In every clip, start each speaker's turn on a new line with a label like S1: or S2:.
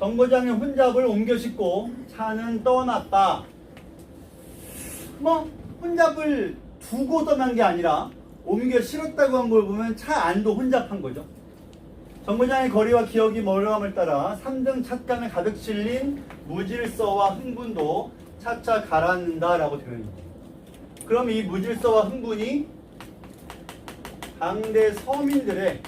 S1: 정거장에 혼잡을 옮겨 싣고 차는 떠났다. 뭐 혼잡을 두고 떠난 게 아니라 옮겨 실었다고 한 걸 보면 차 안도 혼잡한 거죠. 정거장의 거리와 기억이 멀어감을 따라 3등 찻감에 가득 실린 무질서와 흥분도 차차 가라앉는다 라고 되어 있습니다. 그럼 이 무질서와 흥분이 당대 서민들의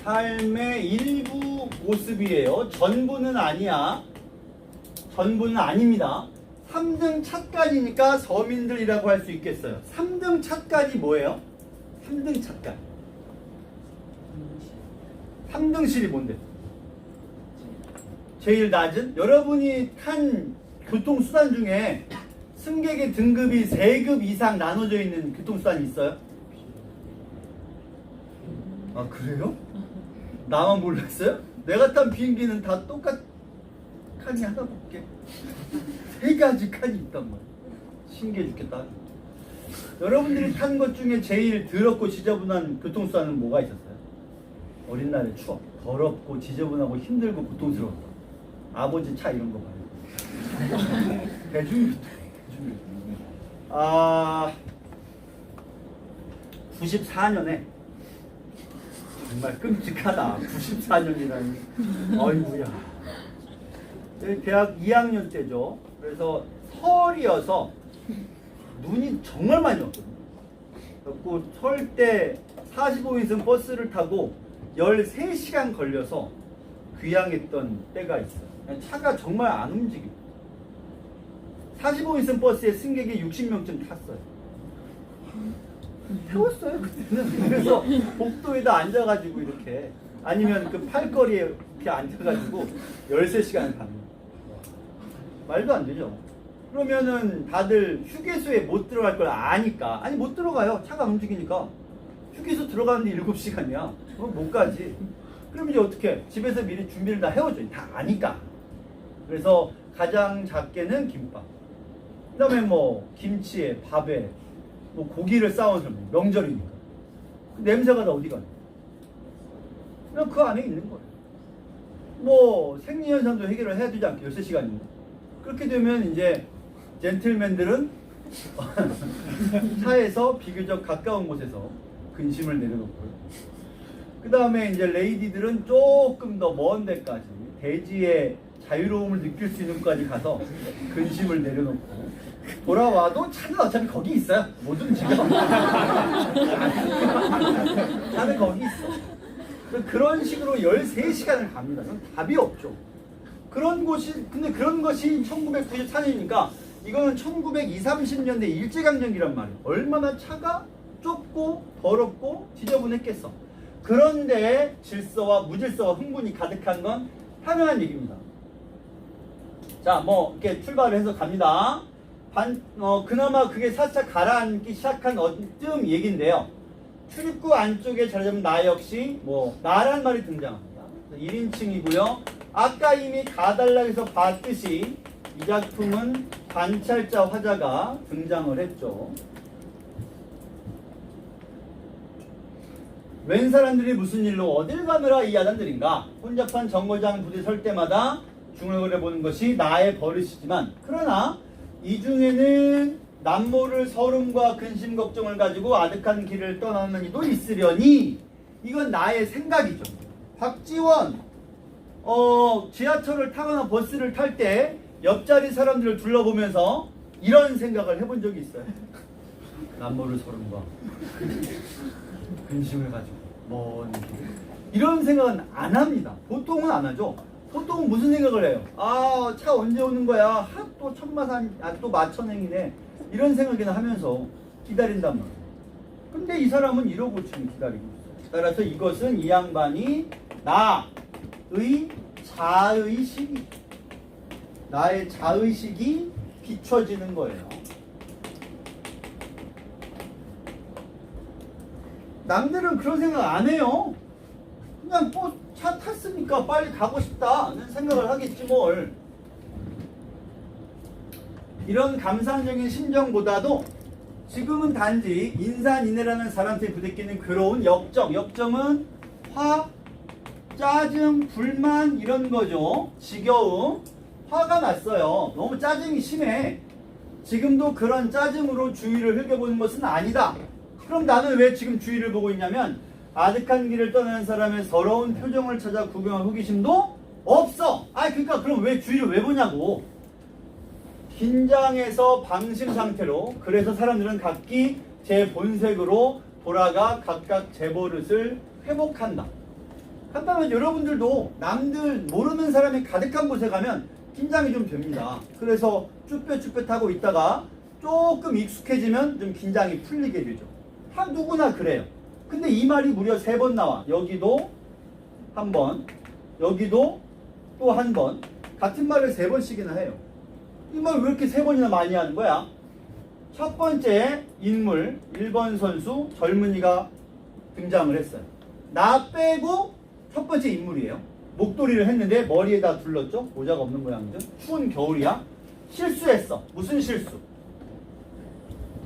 S1: 삶의 일부 모습이에요. 전부는 아니야. 전부는 아닙니다. 3등 찻간이니까 서민들이라고 할 수 있겠어요. 3등 찻간이 뭐예요? 3등 찻간. 3등실이 뭔데? 제일 낮은? 여러분이 탄 교통수단 중에 승객의 등급이 3급 이상 나눠져 있는 교통수단이 있어요? 아 그래요? 나만 몰랐어요? 내가 탄 비행기는 다 똑같 칸이 하나밖에 3가지 칸이 있단 말이야. 신기해 죽겠다. 여러분들이 탄 것 중에 제일 더럽고 지저분한 교통수단은 뭐가 있었어요? 어린 날의 추억. 더럽고 지저분하고 힘들고 고통스러웠다. 아버지 차 이런 거 봐요. 대중교통. 94년에 정말 끔찍하다. 94년이라니. 어이구야. 대학 2학년 때죠. 그래서 설이어서 눈이 정말 많이 왔거든요. 그래서 설 때 45인승 버스를 타고 13시간 걸려서 귀향했던 때가 있어요. 차가 정말 안 움직여요. 45인승 버스에 승객이 60명쯤 탔어요. 태웠어요 그때는. 그래서 복도에다 앉아가지고 이렇게 아니면 그 팔거리에 이렇게 앉아가지고 13시간을 갑니다. 말도 안 되죠. 그러면은 다들 휴게소에 못 들어갈 걸 아니까. 아니 못 들어가요. 차가 안 움직이니까. 휴게소 들어가는데 7시간이야. 그럼 못 가지. 그럼 이제 어떻게? 집에서 미리 준비를 다 해오죠. 다 아니까. 그래서 가장 작게는 김밥. 그 다음에 뭐 김치에 밥에 뭐 고기를 싸온 사람. 명절이니까. 그 냄새가 다 어디 가냐. 그냥 그 안에 있는 거예요. 뭐 생리현상도 해결을 해야 되지 않게 13시간인데. 그렇게 되면 이제 젠틀맨들은 차에서 비교적 가까운 곳에서 근심을 내려놓고요. 그 다음에 이제 레이디들은 조금 더 먼 데까지 대지의 자유로움을 느낄 수 있는 곳까지 가서 근심을 내려놓고 돌아와도 차는 어차피 거기 있어요. 못 움직여. 차는 거기 있어. 그런 식으로 13시간을 갑니다. 그럼 답이 없죠. 근데 그런 것이 1994년이니까 이거는 1920, 30년대 일제강점기란 말이에요. 얼마나 차가 좁고 더럽고 지저분했겠어. 그런데 질서와 무질서와 흥분이 가득한 건 당연한 얘기입니다. 자, 뭐 이렇게 출발을 해서 갑니다. 그나마 그게 살짝 가라앉기 시작한 어쯤 얘기인데요. 출입구 안쪽에 자리 잡은 나 역시 나란 말이 등장합니다. 1인칭이고요. 아까 이미 가달락에서 봤듯이 이 작품은 관찰자 화자가 등장을 했죠. 웬 사람들이 무슨 일로 어딜 가느라 이 야단들인가. 혼잡한 정거장 부대 설 때마다 중얼거려 보는 것이 나의 버릇이지만, 그러나 이 중에는 남모를 서름과 근심 걱정을 가지고 아득한 길을 떠나는 이도 있으려니 이건 나의 생각이죠. 박지원 지하철을 타거나 버스를 탈 때 옆자리 사람들을 둘러보면서 이런 생각을 해본 적이 있어요. 남모를 서름과 근심을 가지고 먼 길. 이런 생각은 안 합니다. 보통은 안 하죠. 보통은 무슨 생각을 해요? 차 언제 오는 거야? 또 천마산, 또 마천행이네. 이런 생각이나 하면서 기다린단 말이에요. 근데 이 사람은 이러고 지금 기다리고 있어요. 따라서 이것은 이 양반이 나의 자의식이, 나의 자의식이 비춰지는 거예요. 남들은 그런 생각 안 해요. 그냥 차 탔으니까 빨리 가고 싶다는 생각을 하겠지 뭘. 이런 감상적인 심정보다도 지금은 단지 인산인해라는 사람한테 부대끼는 괴로운 역정. 역정은 짜증, 불만 이런 거죠. 지겨움, 화가 났어요. 너무 짜증이 심해. 지금도 그런 짜증으로 주위를 흘겨보는 것은 아니다. 그럼 나는 왜 지금 주위를 보고 있냐면 아득한 길을 떠나는 사람의 서러운 표정을 찾아 구경할 호기심도 없어. 그러니까 그럼 왜 주위를 왜 보냐고. 긴장해서 방심 상태로, 그래서 사람들은 각기 제 본색으로 돌아가 각각 제 버릇을 회복한다. 간단하면 여러분들도 남들 모르는 사람이 가득한 곳에 가면 긴장이 좀 됩니다. 그래서 쭈뼛쭈뼛하고 있다가 조금 익숙해지면 좀 긴장이 풀리게 되죠. 누구나 그래요. 근데 이 말이 무려 3번 나와. 여기도 한 번, 여기도 또 한 번. 같은 말을 3번씩이나 해요. 이 말 왜 이렇게 3번이나 많이 하는 거야? 첫 번째 인물 1번 선수 젊은이가 등장을 했어요. 나 빼고 첫 번째 인물이에요. 목도리를 했는데 머리에다 둘렀죠. 모자가 없는 모양이죠. 추운 겨울이야. 실수했어. 무슨 실수?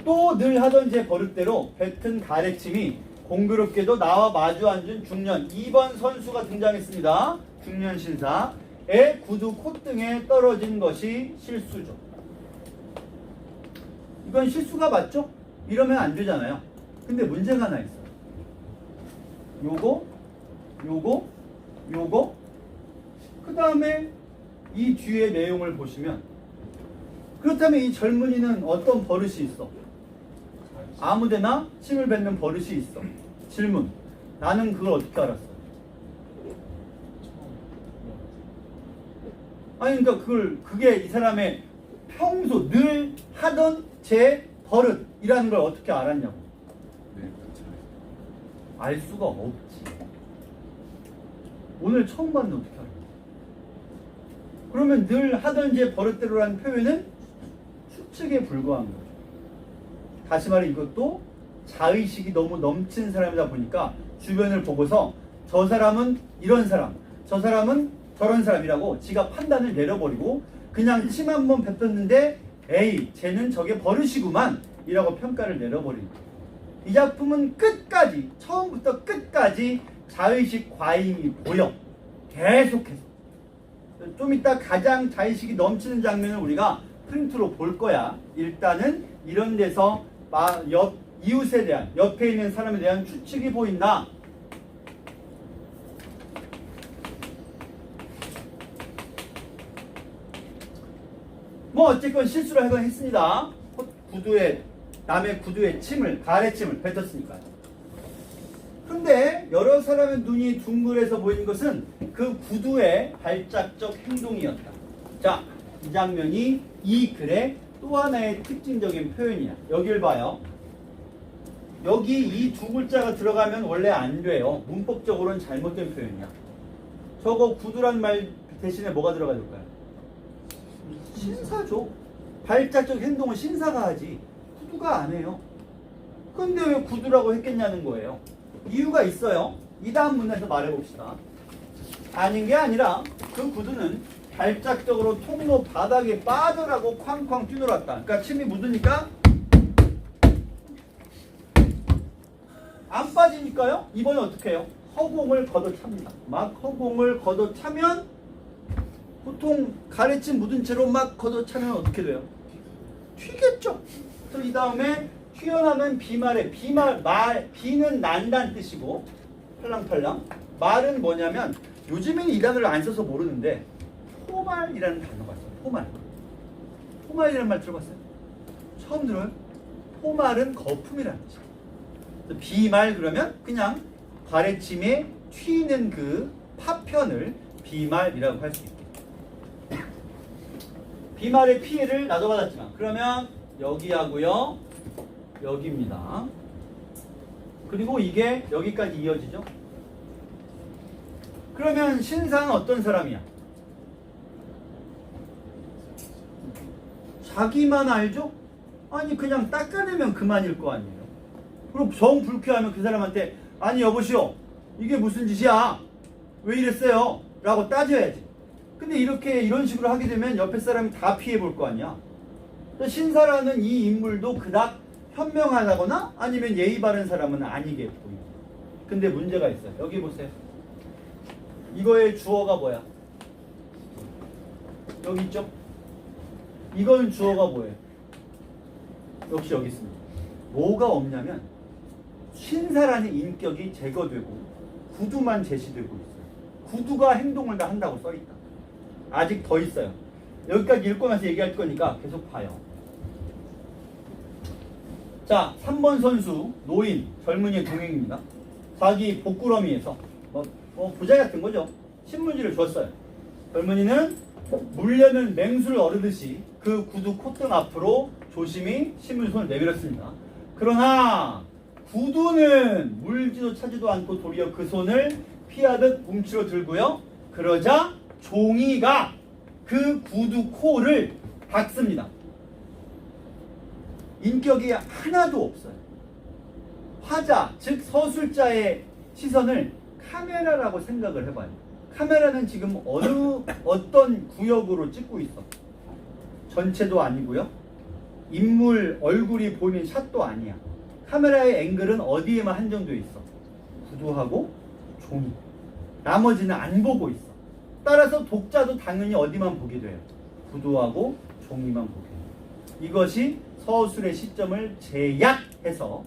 S1: 또 늘 하던 제 버릇대로 뱉은 가래침이 공교롭게도 나와 마주 앉은 중년 2번 선수가 등장했습니다. 중년 신사의 구두 콧등에 떨어진 것이 실수죠. 이건 실수가 맞죠? 이러면 안 되잖아요. 근데 문제가 하나 있어요. 요거, 그 다음에 이 뒤에 내용을 보시면, 그렇다면 이 젊은이는 어떤 버릇이 있어? 아무데나 침을 뱉는 버릇이 있어. 질문. 나는 그걸 어떻게 알았어? 그러니까 그게 이 사람의 평소 늘 하던 제 버릇이라는 걸 어떻게 알았냐고. 알 수가 없지. 오늘 처음 봤는데 어떻게 알아? 그러면 늘 하던 제 버릇대로라는 표현은 추측에 불과한 거죠. 다시 말해 이것도 자의식이 너무 넘치는 사람이다 보니까 주변을 보고서 저 사람은 이런 사람, 저 사람은 저런 사람이라고 지가 판단을 내려버리고 그냥 침 한 번 뱉었는데 에이 쟤는 저게 버릇이구만 이라고 평가를 내려버리는 거예요. 이 작품은 끝까지 처음부터 끝까지 자의식 과잉이 보여. 계속해서. 좀 이따 가장 자의식이 넘치는 장면을 우리가 프린트로 볼 거야. 일단은 이런 데서 이웃에 대한, 옆에 있는 사람에 대한 추측이 보인다. 뭐 어쨌건 실수를 하긴 했습니다. 남의 구두에 가래침을 뱉었으니까요. 그런데 여러 사람의 눈이 둥글해서 보이는 것은 그 구두의 발작적 행동이었다. 자, 이 장면이 이 글의 또 하나의 특징적인 표현이야. 여길 봐요. 여기 이 두 글자가 들어가면 원래 안 돼요. 문법적으로는 잘못된 표현이야. 저거 구두란 말 대신에 뭐가 들어가야 될까요? 신사죠. 발작적 행동은 신사가 하지 구두가 안 해요. 근데 왜 구두라고 했겠냐는 거예요. 이유가 있어요. 이 다음 문에서 말해봅시다. 아닌 게 아니라 그 구두는 발작적으로 통로 바닥에 빠져라고 쾅쾅 뛰놀았다. 그러니까 침이 묻으니까 안 빠지니까요. 이번에 어떻게 해요? 허공을 걷어찹니다. 막 허공을 걷어차면 보통 가래침 묻은 채로 막 걷어차면 어떻게 돼요? 튀겠죠. 그래서 이 다음에 튀어나오는 비말에 비는 난다는 뜻이고 팔랑팔랑 말은 뭐냐면 요즘에는 이 단어를 안 써서 모르는데 포말이라는 단어가 있어요. 포말이라는 말 들어봤어요? 처음 들어요? 포말은 거품이라는 뜻이에요. 비말 그러면 그냥 가래침에 튀는 그 파편을 비말이라고 할 수 있겠죠. 비말의 피해를 나도 받았지만 그러면 여기하고요 여기입니다. 그리고 이게 여기까지 이어지죠. 그러면 신사는 어떤 사람이야? 자기만 알죠? 아니 그냥 닦아내면 그만일 거 아니에요. 그럼 정 불쾌하면 그 사람한테 아니 여보시오 이게 무슨 짓이야? 왜 이랬어요? 라고 따져야지. 근데 이런 식으로 하게 되면 옆에 사람이 다 피해 볼 거 아니야. 신사라는 이 인물도 그닥 현명하다거나 아니면 예의 바른 사람은 아니게 보입니다. 근데 문제가 있어요. 여기 보세요. 이거의 주어가 뭐야? 여기 있죠? 이거는 주어가 뭐예요? 역시 여기 있습니다. 뭐가 없냐면 신사라는 인격이 제거되고 구두만 제시되고 있어요. 구두가 행동을 다 한다고 써있다. 아직 더 있어요. 여기까지 읽고 나서 얘기할 거니까 계속 봐요. 자, 3번 선수 노인 젊은이의 동행입니다. 자기 복구러미에서 부자 같은 거죠. 신문지를 줬어요. 젊은이는 물려는 맹수를 어르듯이 그 구두 콧등 앞으로 조심히 신문지 손을 내밀었습니다. 그러나 구두는 물지도 차지도 않고 도리어 그 손을 피하듯 움츠러 들고요. 그러자 종이가 그 구두 코를 닦습니다. 인격이 하나도 없어요. 화자, 즉 서술자의 시선을 카메라라고 생각을 해봐요. 카메라는 지금 어떤 구역으로 찍고 있어? 전체도 아니고요. 인물 얼굴이 보이는 샷도 아니야. 카메라의 앵글은 어디에만 한정되어 있어? 구두하고 종이. 나머지는 안 보고 있어. 따라서 독자도 당연히 어디만 보게 돼요? 구두하고 종이만 보게 돼요. 이것이 서술의 시점을 제약해서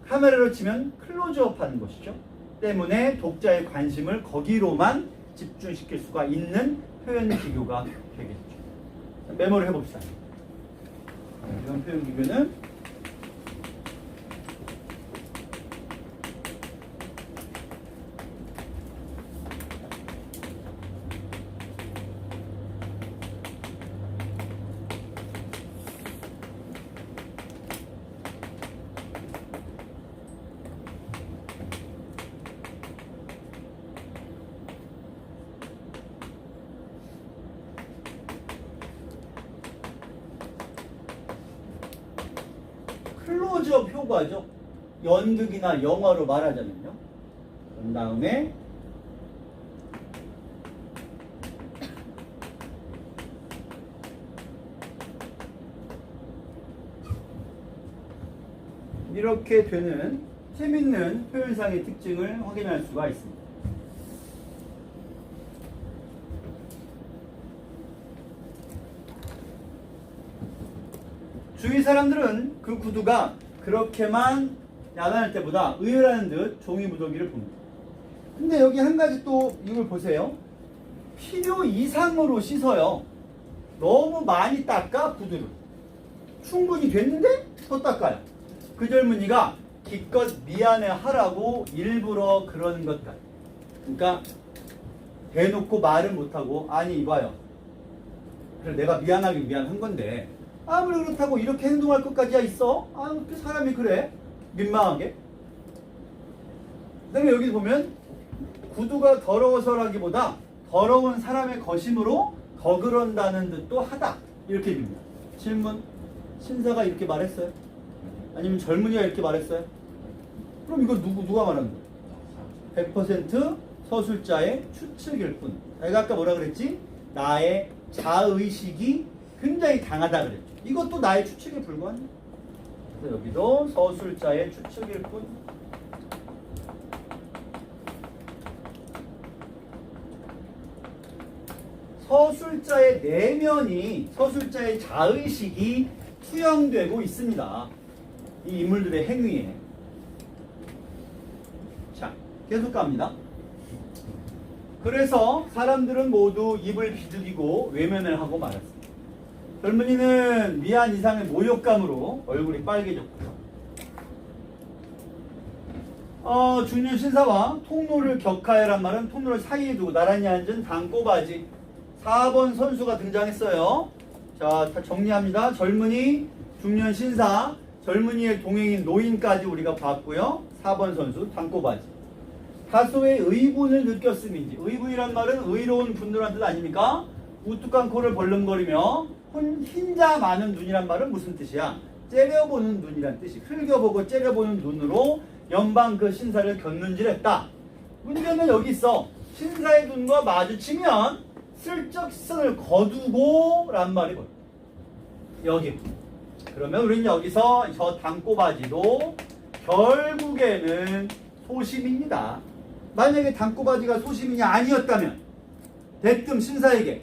S1: 카메라로 치면 클로즈업 하는 것이죠. 때문에 독자의 관심을 거기로만 집중시킬 수가 있는 표현 기교가 되겠죠. 메모를 해봅시다. 이런 표현 기교는 클로즈업 효과죠. 연극이나 영화로 말하자면요. 그 다음에 이렇게 되는 재밌는 표현상의 특징을 확인할 수가 있습니다. 주위 사람들은 그 구두가 그렇게만 야단할 때보다 의외라는 듯 종이 무더기를 봅니다. 근데 여기 한 가지 또 이걸 보세요. 필요 이상으로 씻어요. 너무 많이 닦아 구두를. 충분히 됐는데 더 닦아요. 그 젊은이가 기껏 미안해 하라고 일부러 그런 것 같아요. 그러니까 대놓고 말을 못하고 아니 이봐요. 그래 내가 미안하긴 미안한 건데 아무리 그렇다고 이렇게 행동할 것까지야 있어? 그 사람이 그래? 민망하게? 그 다음에 여기 보면 구두가 더러워서라기보다 더러운 사람의 거심으로 더 그런다는 듯도 하다. 이렇게 됩니다. 질문. 신사가 이렇게 말했어요? 아니면 젊은이가 이렇게 말했어요? 그럼 이거 누가 말하는 거예요? 100% 서술자의 추측일 뿐. 내가 아까 뭐라 그랬지? 나의 자의식이 굉장히 강하다 그랬죠. 이것도 나의 추측에 불과한. 그래서 여기도 서술자의 추측일 뿐. 서술자의 내면이 서술자의 자의식이 투영되고 있습니다. 이 인물들의 행위에. 자, 계속 갑니다. 그래서 사람들은 모두 입을 비둘기고 외면을 하고 말았습니다. 젊은이는 미안 이상의 모욕감으로 얼굴이 빨개졌고요. 중년 신사와 통로를 격하해란 말은 통로를 사이에 두고 나란히 앉은 단꼬바지 4번 선수가 등장했어요. 자, 다 정리합니다. 젊은이, 중년 신사, 젊은이의 동행인 노인까지 우리가 봤고요. 4번 선수 단꼬바지. 다소의 의분을 느꼈음인지, 의분이란 말은 의로운 분노란 뜻 아닙니까? 우뚝한 코를 벌렁거리며 흰자 많은 눈이란 말은 무슨 뜻이야? 째려보는 눈이란 뜻이. 흘겨보고 째려보는 눈으로 연방 그 신사를 곁눈질했다. 문제는 여기 있어. 신사의 눈과 마주치면 슬쩍 시선을 거두고 란 말이 뭐야? 여기. 그러면 우리는 여기서 저 단꼬바지도 결국에는 소심입니다. 만약에 단꼬바지가 소시민이 아니었다면 대뜸 신사에게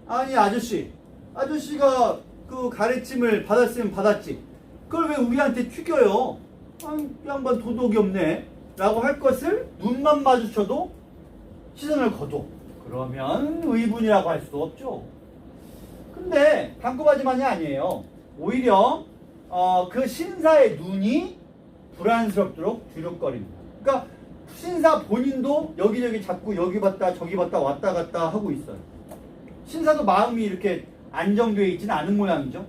S1: 아니 아저씨가 그 가래찜을 받았으면 받았지 그걸 왜 우리한테 튀겨요? 아니 이 양반 도덕이 없네 라고 할 것을 눈만 마주쳐도 시선을 거둬. 그러면 의분이라고 할 수 없죠. 근데 단꼬바지만이 아니에요. 오히려 그 신사의 눈이 불안스럽도록 주눅거립니다. 그러니까 신사 본인도 여기저기 자꾸 여기 봤다 저기 봤다 왔다 갔다 하고 있어요. 신사도 마음이 이렇게 안정되어 있지는 않은 모양이죠.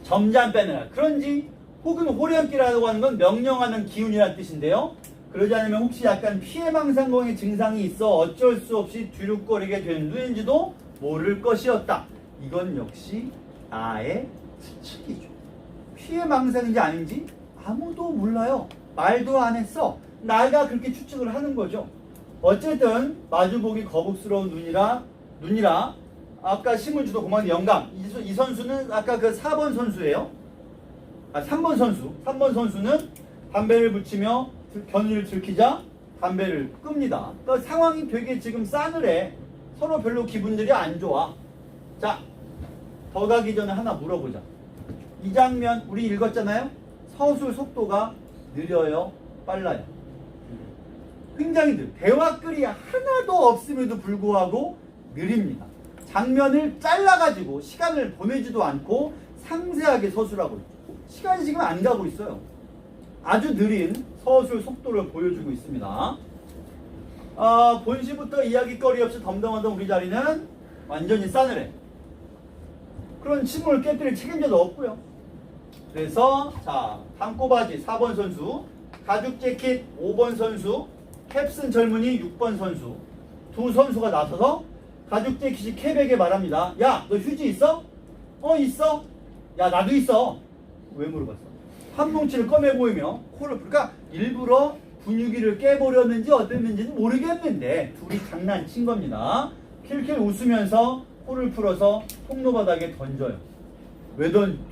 S1: 점잖 빼느라. 그런지 혹은 호련기라고 하는 건 명령하는 기운이라는 뜻인데요. 그러지 않으면 혹시 약간 피해망상공의 증상이 있어 어쩔 수 없이 뒤룩거리게 된 눈인지도 모를 것이었다. 이건 역시 나의 추측이죠. 피해망상인지 아닌지 아무도 몰라요. 말도 안 했어. 나가 그렇게 추측을 하는 거죠. 어쨌든 마주보기 거북스러운 눈이라 아까 신문지도 고만의 영감 이 선수는 아까 그 4번 선수예요. 3번 선수. 3번 선수는 담배를 붙이며 견이를 들키자 담배를 끕니다. 그러니까 상황이 되게 지금 싸늘해. 서로 별로 기분들이 안 좋아. 자, 더 가기 전에 하나 물어보자. 이 장면 우리 읽었잖아요. 서술 속도가 느려요? 빨라요? 굉장히 느려. 대화글이 하나도 없음에도 불구하고 느립니다. 장면을 잘라가지고 시간을 보내지도 않고 상세하게 서술하고 있죠. 시간이 지금 안 가고 있어요. 아주 느린 서술 속도를 보여주고 있습니다. 본시부터 이야기거리 없이 덤덤하던 우리 자리는 완전히 싸늘해. 그런 침묵을 깨뜨릴 책임자도 없고요. 그래서 자 단꼬바지 4번 선수, 가죽 재킷 5번 선수, 캡슨 젊은이 6번 선수 두 선수가 나서서 가죽 재킷이 캡에게 말합니다. 야, 너 휴지 있어? 있어. 야, 나도 있어. 왜 물어봤어? 한 뭉치를 꺼내 보이며 코를 그러니까 일부러 분위기를 깨보려는지 어땠는지는 모르겠는데 둘이 장난친 겁니다. 킬킬 웃으면서 코를 풀어서 통로 바닥에 던져요.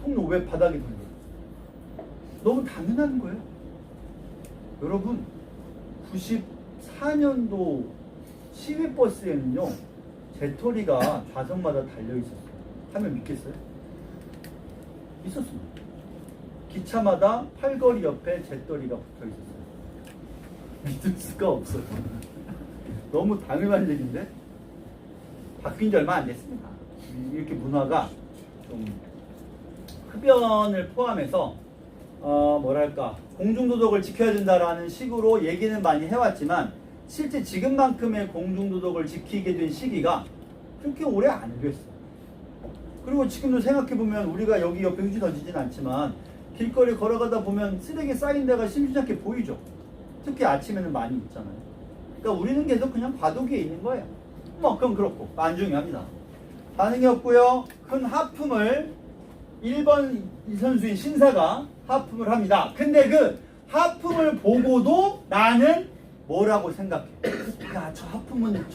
S1: 통로 왜 바닥에 던져요? 너무 당연한 거예요. 여러분 94년도 시외버스에는요 재떨이가 좌석마다 달려있었어요. 하면 믿겠어요? 있었습니다. 기차마다 팔걸이 옆에 재떨이가 붙어있었어요. 믿을 수가 없어요. 너무 당연한 얘기인데 바뀐 지 얼마 안 됐습니다. 이렇게 문화가 좀 흡연을 포함해서 뭐랄까 공중도덕을 지켜야 된다라는 식으로 얘기는 많이 해왔지만 실제 지금만큼의 공중도덕을 지키게 된 시기가 그렇게 오래 안 됐어요. 그리고 지금도 생각해보면 우리가 여기 옆에 휴지 던지진 않지만 길거리 걸어가다 보면 쓰레기 쌓인 데가 심심찮게 보이죠. 특히 아침에는 많이 있잖아요. 그러니까 우리는 계속 그냥 과도기에 있는 거예요. 그건 그렇고 안 중요합니다. 반응이 없고요. 큰 하품을 1번 이 선수인 신사가 하품을 합니다. 근데 그 하품을 보고도 나는 뭐라고 생각해? 야, 저 하품은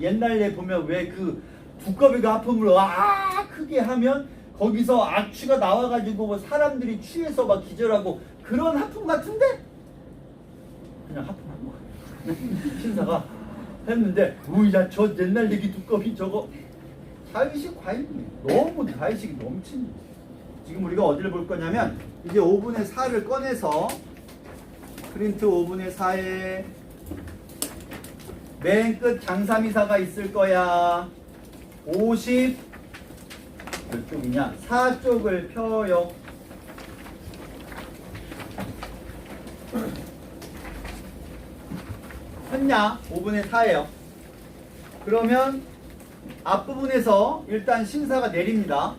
S1: 옛날에 보면 왜 그 두꺼비가 하품을 크게 하면 거기서 악취가 나와가지고 뭐 사람들이 취해서 막 기절하고 그런 하품 같은데? 그냥 하품한 거야. 신사가 했는데 야, 저 옛날 얘기 두꺼비 저거 자의식 과잉이에요. 너무 자의식이 넘칩니다. 지금 우리가 어디를 볼 거냐면 이제 5분의 4를 꺼내서 프린트 5분의 4에 맨 끝 장삼이사가 있을 거야. 50 몇 쪽이냐? 4쪽을 펴요. 폈냐? 5분의 4예요. 그러면 앞부분에서 일단 신사가 내립니다.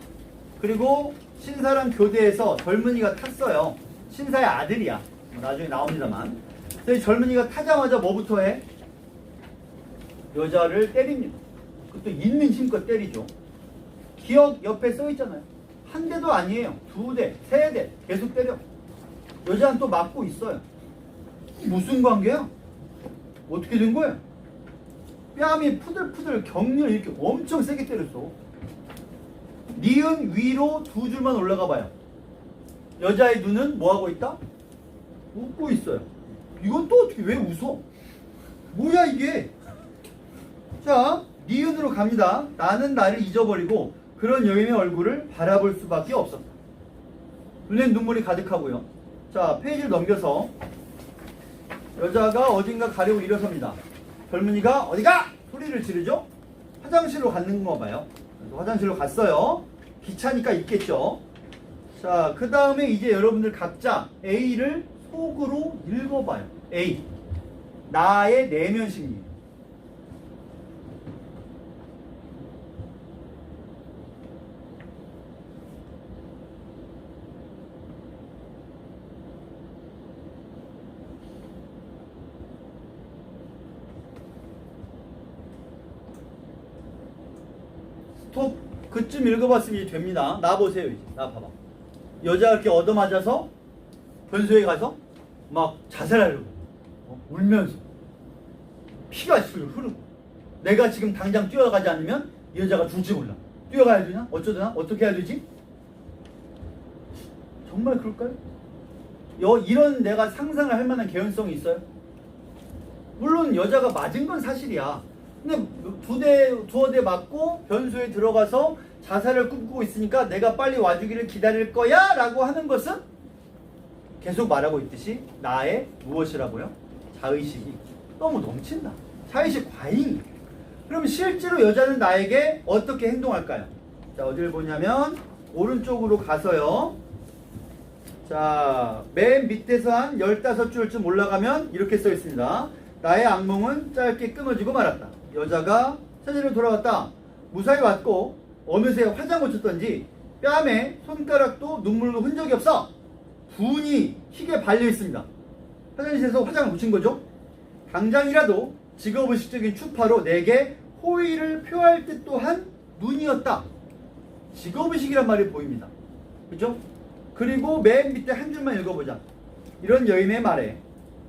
S1: 그리고 신사랑 교대에서 젊은이가 탔어요. 신사의 아들이야. 나중에 나옵니다만. 그래서 젊은이가 타자마자 뭐부터 해? 여자를 때립니다. 그것도 있는 힘껏 때리죠. 기억 옆에 써 있잖아요. 한 대도 아니에요. 2대, 3대 계속 때려. 여자는 또 맞고 있어요. 무슨 관계야? 어떻게 된 거야? 뺨이 푸들푸들 격렬 이렇게 엄청 세게 때렸어. 니은 위로 2줄만 올라가 봐요. 여자의 눈은 뭐하고 있다? 웃고 있어요. 이건 또 어떻게 왜 웃어? 뭐야 이게? 자, 니은으로 갑니다. 나는 나를 잊어버리고 그런 여인의 얼굴을 바라볼 수밖에 없었다. 눈엔 눈물이 가득하고요. 자, 페이지를 넘겨서 여자가 어딘가 가려고 일어섭니다. 젊은이가 어디가? 소리를 지르죠? 화장실로 가는 거 봐요. 그래서 화장실로 갔어요. 기차니까 있겠죠. 자, 그 다음에 이제 여러분들 각자 A를 속으로 읽어봐요. A. 나의 내면 심리. 스톱. 그쯤 읽어봤으면 이제 됩니다. 나 보세요. 이제 나 봐봐. 여자가 이렇게 얻어맞아서 변소에 가서 막 자살하려고 울면서 피가 지금 흐르고 내가 지금 당장 뛰어가지 않으면 이 여자가 죽지 몰라. 뛰어가야 되나? 어쩌나? 어떻게 해야 되지? 정말 그럴까요? 이런 내가 상상을 할 만한 개연성이 있어요? 물론 여자가 맞은 건 사실이야. 근데 두어 대 맞고 변소에 들어가서 자살을 꿈꾸고 있으니까 내가 빨리 와주기를 기다릴 거야 라고 하는 것은 계속 말하고 있듯이 나의 무엇이라고요? 자의식이 너무 넘친다. 자의식 과잉. 그럼 실제로 여자는 나에게 어떻게 행동할까요? 자, 어디를 보냐면 오른쪽으로 가서요. 자, 맨 밑에서 한 15줄쯤 올라가면 이렇게 써 있습니다. 나의 악몽은 짧게 끊어지고 말았다. 여자가 사진으로 돌아왔다. 무사히 왔고 어느새 화장 고쳤던지 뺨에 손가락도 눈물로 흔적이 없어. 분이 희게 발려 있습니다. 화장실에서 화장을 묻힌 거죠. 당장이라도 직업의식적인 추파로 내게 호의를 표할 듯 또한 눈이었다. 직업의식이란 말이 보입니다. 그죠? 그리고 맨 밑에 한 줄만 읽어보자. 이런 여인의 말에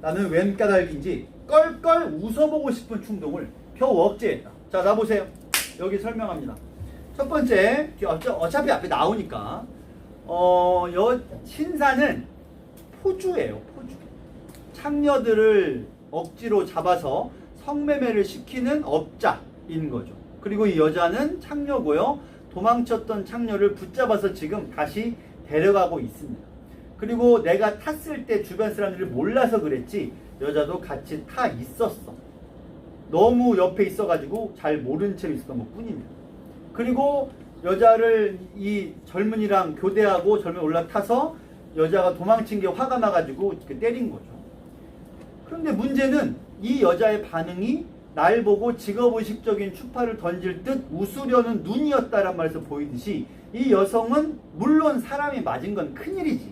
S1: 나는 웬 까닭인지 껄껄 웃어보고 싶은 충동을 겨우 억제했다. 자, 나 보세요. 여기 설명합니다. 첫 번째, 어차피 앞에 나오니까 신사는 포주예요. 포주. 창녀들을 억지로 잡아서 성매매를 시키는 업자인 거죠. 그리고 이 여자는 창녀고요. 도망쳤던 창녀를 붙잡아서 지금 다시 데려가고 있습니다. 그리고 내가 탔을 때 주변 사람들이 몰라서 그랬지 여자도 같이 타 있었어. 너무 옆에 있어가지고 잘 모른 채로 있었던 것 뿐입니다. 그리고 여자를 이 젊은이랑 교대하고 젊은이 올라타서 여자가 도망친 게 화가 나가지고 때린 거죠. 그런데 문제는 이 여자의 반응이 날 보고 직업의식적인 추파를 던질 듯 웃으려는 눈이었다란 말에서 보이듯이 이 여성은 물론 사람이 맞은 건 큰일이지.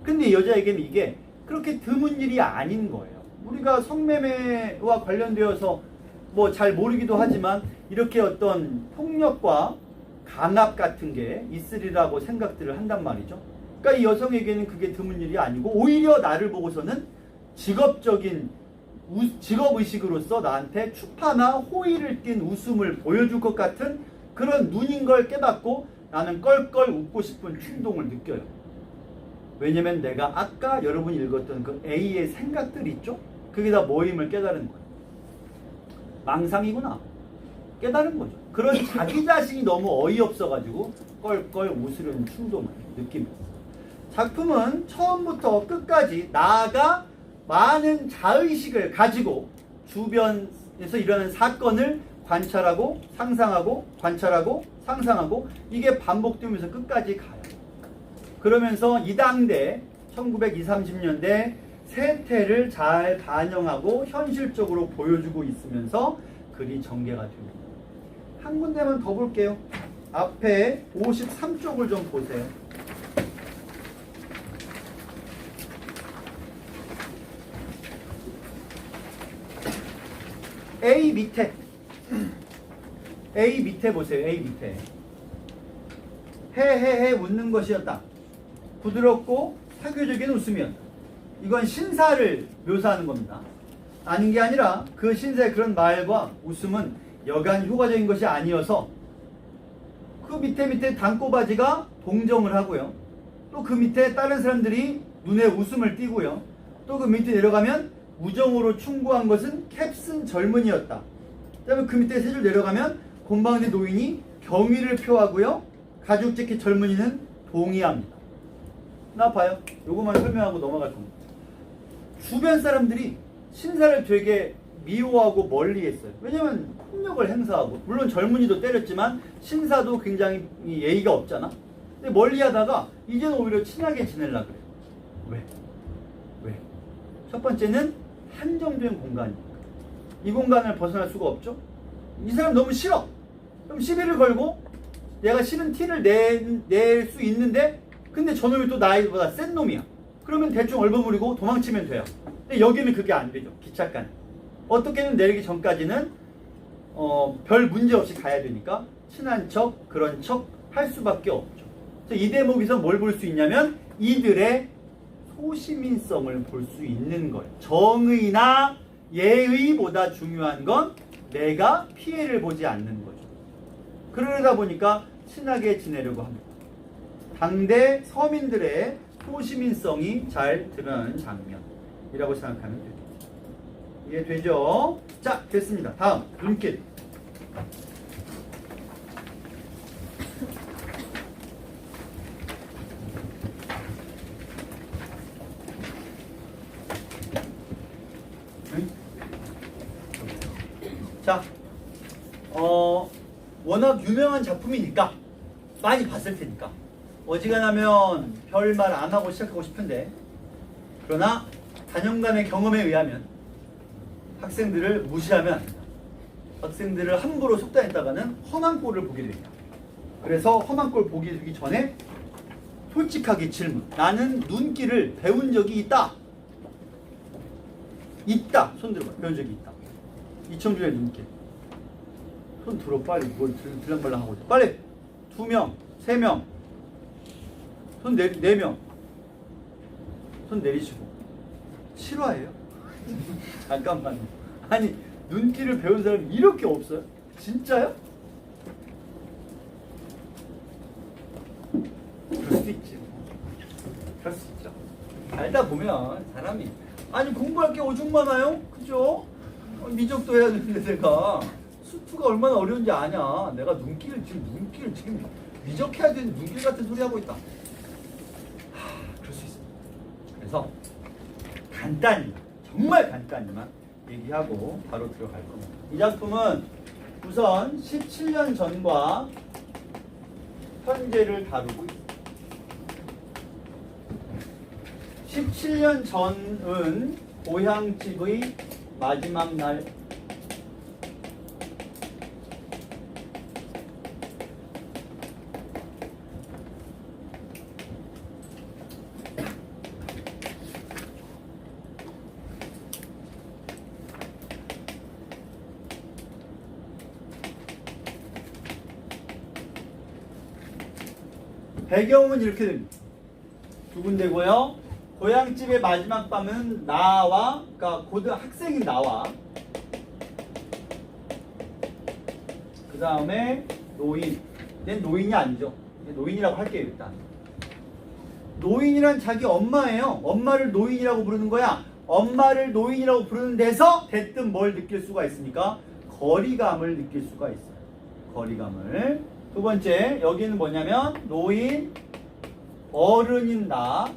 S1: 근데 이 여자에게는 이게 그렇게 드문 일이 아닌 거예요. 우리가 성매매와 관련되어서 뭐 잘 모르기도 하지만 이렇게 어떤 폭력과 강압 같은 게 있으리라고 생각들을 한단 말이죠. 그러니까 이 여성에게는 그게 드문 일이 아니고 오히려 나를 보고서는 직업의식으로서 나한테 추파나 호의를 띤 웃음을 보여줄 것 같은 그런 눈인 걸 깨닫고 나는 껄껄 웃고 싶은 충동을 느껴요. 왜냐면 내가 아까 여러분이 읽었던 그 A의 생각들 있죠? 그게 다 모임을 깨달은 거예요. 망상이구나. 깨달은 거죠. 그런 자기 자신이 너무 어이없어가지고 껄껄 웃으려는 충동을 느낍니다. 작품은 처음부터 끝까지 나아가 많은 자의식을 가지고 주변에서 일어나는 사건을 관찰하고 상상하고 관찰하고 상상하고 이게 반복되면서 끝까지 가요. 그러면서 이 당대 1920, 30년대 세태를 잘 반영하고 현실적으로 보여주고 있으면서 글이 전개가 됩니다. 한 군데만 더 볼게요. 앞에 53쪽을 좀 보세요. A 밑에 보세요. A 밑에 헤헤헤 웃는 것이었다. 부드럽고 사교적인 웃음이었다. 이건 신사를 묘사하는 겁니다. 아닌 게 아니라 그 신사의 그런 말과 웃음은 여간 효과적인 것이 아니어서 그 밑에 단꼬바지가 동정을 하고요. 또 그 밑에 다른 사람들이 눈에 웃음을 띠고요. 또 그 밑에 내려가면 우정으로 충고한 것은 캡슨 젊은이였다. 그다음에 그 밑에 세 줄 내려가면 곰방대 노인이 경의를 표하고요. 가죽재킷 젊은이는 동의합니다. 나 봐요. 요것만 설명하고 넘어갈 겁니다. 주변 사람들이 신사를 되게 미워하고 멀리했어요. 왜냐면 폭력을 행사하고, 물론 젊은이도 때렸지만 신사도 굉장히 예의가 없잖아. 근데 멀리하다가 이제는 오히려 친하게 지내려고 그래요. 왜? 첫 번째는 한정된 공간이니까. 이 공간을 벗어날 수가 없죠. 이 사람 너무 싫어. 그럼 시비를 걸고 내가 싫은 티를 낼 수 있는데, 근데 저놈이 또 나이보다 센 놈이야. 그러면 대충 얼버무리고 도망치면 돼요. 근데 여기는 그게 안 되죠. 기착간. 어떻게든 내리기 전까지는 별 문제 없이 가야 되니까 친한 척, 그런 척 할 수밖에 없죠. 그래서 이 대목에서 뭘 볼 수 있냐면 이들의 소시민성을 볼 수 있는 거예요. 정의나 예의보다 중요한 건 내가 피해를 보지 않는 거죠. 그러다 보니까 친하게 지내려고 합니다. 당대 서민들의 소시민성이 잘 드러나는 장면이라고 생각하면 됩니다. 이해되죠? 자, 됐습니다. 다음, 눈길. 자, 워낙 유명한 작품이니까 많이 봤을 테니까 어지간하면 별말 안 하고 시작하고 싶은데, 그러나 단연간의 경험에 의하면 학생들을 무시하면 안 된다. 학생들을 함부로 속단했다가는 험한 꼴을 보게 됩니다. 그래서 험한 꼴 보기 되기 전에 솔직하게 질문. 나는 눈길을 배운 적이 있다. 있다. 손 들어봐. 배운 적이 있다. 이청준의 눈길. 손 들어 빨리. 뭘 들랑말랑 하고 있어. 빨리. 2명, 3명. 손 4명. 손 내리시고. 실화예요? 잠깐만요. 아니, 눈길을 배운 사람이 이렇게 없어요? 진짜요? 그럴 수도 있지. 그럴 수 있죠. 알다 보면 사람이, 아니 공부할 게 오죽 많아요? 그죠? 미적도 해야 되는데 내가 수투가 얼마나 어려운지 아냐. 내가 눈길을 지금 미적해야 되는 눈길 같은 소리 하고 있다. 그럴 수 있습니다. 그래서 간단히, 정말 간단히만 얘기하고 바로 들어갈 겁니다. 이 작품은 우선 17년 전과 현재를 다루고 있습니다. 17년 전은 고향집의 마지막 날, 배경은 이렇게 됩니다. 두 군데고요. 고향집의 마지막 밤은 나와, 그러니까 고등학생인 나와, 그 다음에 노인. nên 노인이 아니죠. 노인이라고 할게요. 일단 노인이란 자기 엄마예요. 엄마를 노인이라고 부르는 거야. 엄마를 노인이라고 부르는 데서 대뜸 뭘 느낄 수가 있습니까? 거리감을 느낄 수가 있어요. 거리감을. 두 번째, 여기는 뭐냐면 노인, 어른인 나,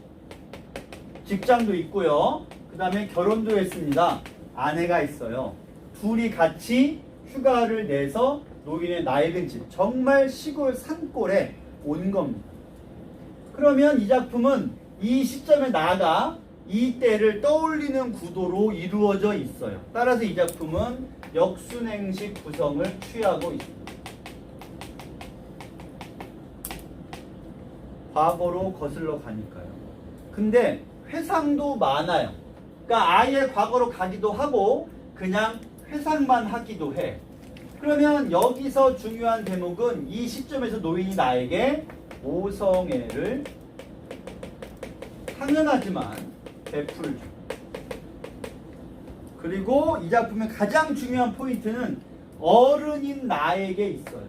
S1: 직장도 있고요. 그 다음에 결혼도 했습니다. 아내가 있어요. 둘이 같이 휴가를 내서 노인의 낡은 집, 정말 시골 산골에 온 겁니다. 그러면 이 작품은 이 시점에 나아가 이 때를 떠올리는 구도로 이루어져 있어요. 따라서 이 작품은 역순행식 구성을 취하고 있습니다. 과거로 거슬러 가니까요. 근데 회상도 많아요. 그러니까 아예 과거로 가기도 하고 그냥 회상만 하기도 해. 그러면 여기서 중요한 대목은 이 시점에서 노인이 나에게 모성애를 당연하지만 베풀죠. 그리고 이 작품의 가장 중요한 포인트는 어른인 나에게 있어요.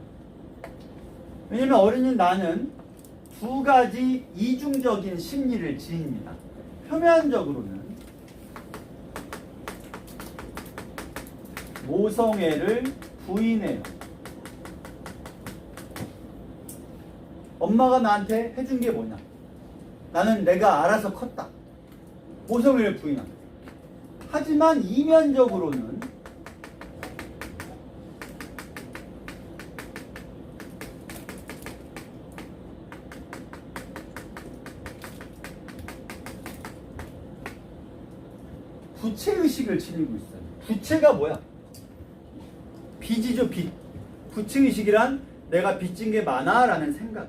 S1: 왜냐면 어른인 나는 두 가지 이중적인 심리를 지닙니다. 표면적으로는 모성애를 부인해요. 엄마가 나한테 해준 게 뭐냐? 나는 내가 알아서 컸다. 모성애를 부인한다. 하지만 이면적으로는 부채의식을 지니고 있어요. 부채가 뭐야? 빚이죠, 빚. 부채의식이란 내가 빚진 게 많아 라는 생각.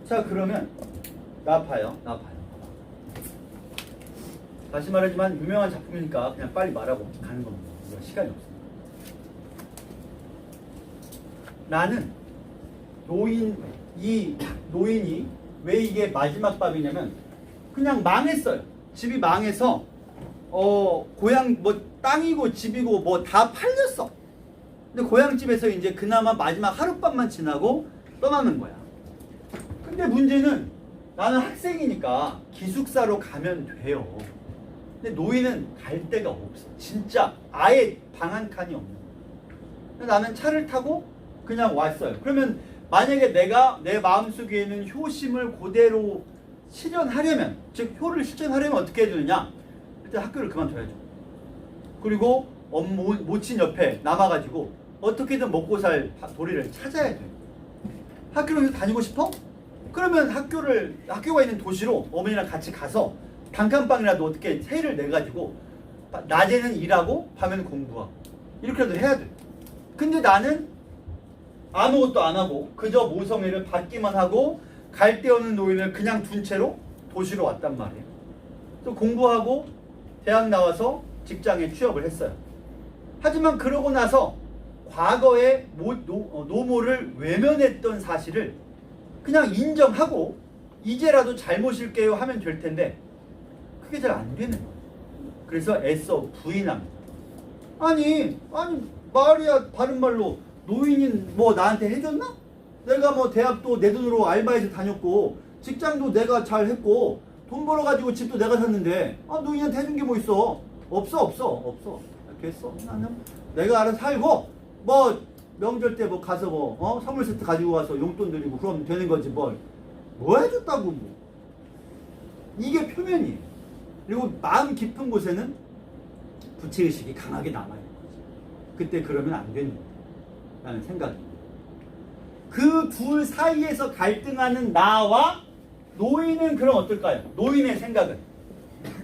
S1: 자, 그러면 나 봐요. 다시 말하지만 유명한 작품이니까 그냥 빨리 말하고 가는 겁니다. 시간이 없습니다. 나는 노인이 왜 이게 마지막 밤이냐면 그냥 망했어요. 집이 망해서 고향 뭐 땅이고 집이고 뭐 다 팔렸어. 근데 고향집에서 이제 그나마 마지막 하룻밤만 지나고 떠나는 거야. 근데 문제는 나는 학생이니까 기숙사로 가면 돼요. 근데 노인은 갈 데가 없어. 진짜 아예 방 한 칸이 없는 거야. 나는 차를 타고 그냥 왔어요. 그러면 만약에 내가 내 마음속에 있는 효심을 그대로 실현하려면, 즉 효를 실현하려면 어떻게 해주느냐? 일단 학교를 그만둬야죠. 그리고 모친 옆에 남아가지고 어떻게든 먹고 살 도리를 찾아야 돼요. 학교를 다니고 싶어? 그러면 학교가 있는 도시로 어머니랑 같이 가서 단칸방이라도 어떻게 세를 내가지고 낮에는 일하고 밤에는 공부하고 이렇게라도 해야 돼. 근데 나는 아무것도 안 하고 그저 모성애를 받기만 하고 갈 데 없는 노인을 그냥 둔 채로 도시로 왔단 말이에요. 또 공부하고 대학 나와서 직장에 취업을 했어요. 하지만 그러고 나서 과거에 노모를 외면했던 사실을 그냥 인정하고 이제라도 잘못일게요 하면 될 텐데 그게 잘 안 되는 거예요. 그래서 애써 부인합니다. 아니 말이야 다른 말로 노인이 뭐 나한테 해줬나? 내가 뭐 대학도 내 돈으로 알바해서 다녔고 직장도 내가 잘 했고 돈 벌어가지고 집도 내가 샀는데 노인한테 해준 게 뭐 있어? 없어. 됐어. 나는 내가 알아서 살고 뭐 명절 때 뭐 가서 뭐 선물 세트 가지고 와서 용돈 드리고 그럼 되는 거지 뭐 해줬다고 뭐. 이게 표면이에요. 그리고 마음 깊은 곳에는 부채의식이 강하게 남아있는 거지. 그때 그러면 안 되는 라는 생각입니다. 그 둘 사이에서 갈등하는 나와 노인은 그럼 어떨까요? 노인의 생각은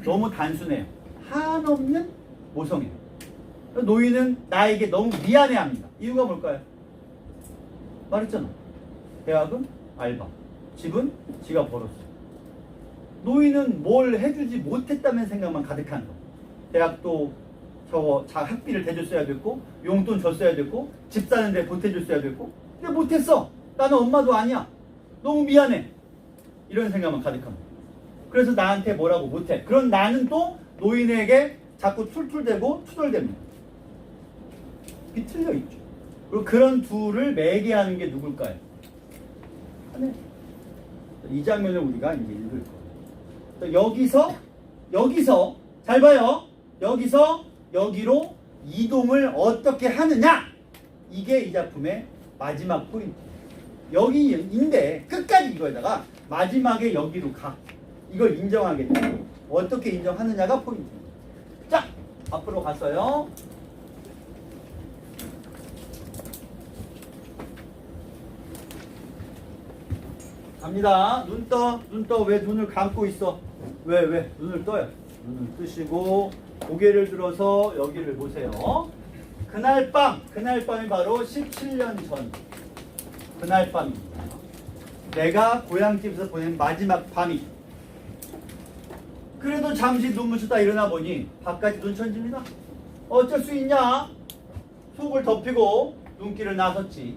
S1: 너무 단순해요. 한없는 모성애요. 노인은 나에게 너무 미안해합니다. 이유가 뭘까요? 말했잖아. 대학은 알바, 집은 지가 벌었어. 노인은 뭘 해주지 못했다는 생각만 가득한 거. 대학도 학비를 대줬어야 됐고 용돈 줬어야 됐고 집 사는데 보태줬어야 됐고 근데 못했어. 나는 엄마도 아니야. 너무 미안해. 이런 생각만 가득합니다. 그래서 나한테 뭐라고 못해. 그런 나는 또 노인에게 자꾸 툴툴대고 투덜댑니다. 이게 틀려있죠. 그리고 그런 둘을 매개하는 게 누굴까요? 하늘. 이 장면을 우리가 이제 읽을 거예요. 여기서 잘 봐요. 여기서 여기로 이동을 어떻게 하느냐? 이게 이 작품의 마지막 포인트. 여기인데 끝까지 이거에다가 마지막에 여기로 가. 이걸 인정하겠다. 어떻게 인정하느냐가 포인트입니다. 자, 앞으로 갔어요. 갑니다. 눈 떠. 왜 눈을 감고 있어? 왜? 눈을 떠요. 눈을 뜨시고 고개를 들어서 여기를 보세요. 그날 밤이 바로 17년 전 그날 밤입니다. 내가 고향집에서 보낸 마지막 밤이죠. 그래도 잠시 눈물 쳤다 일어나 보니 바깥이 눈천집니다. 어쩔 수 있냐? 속을 덮이고 눈길을 나섰지.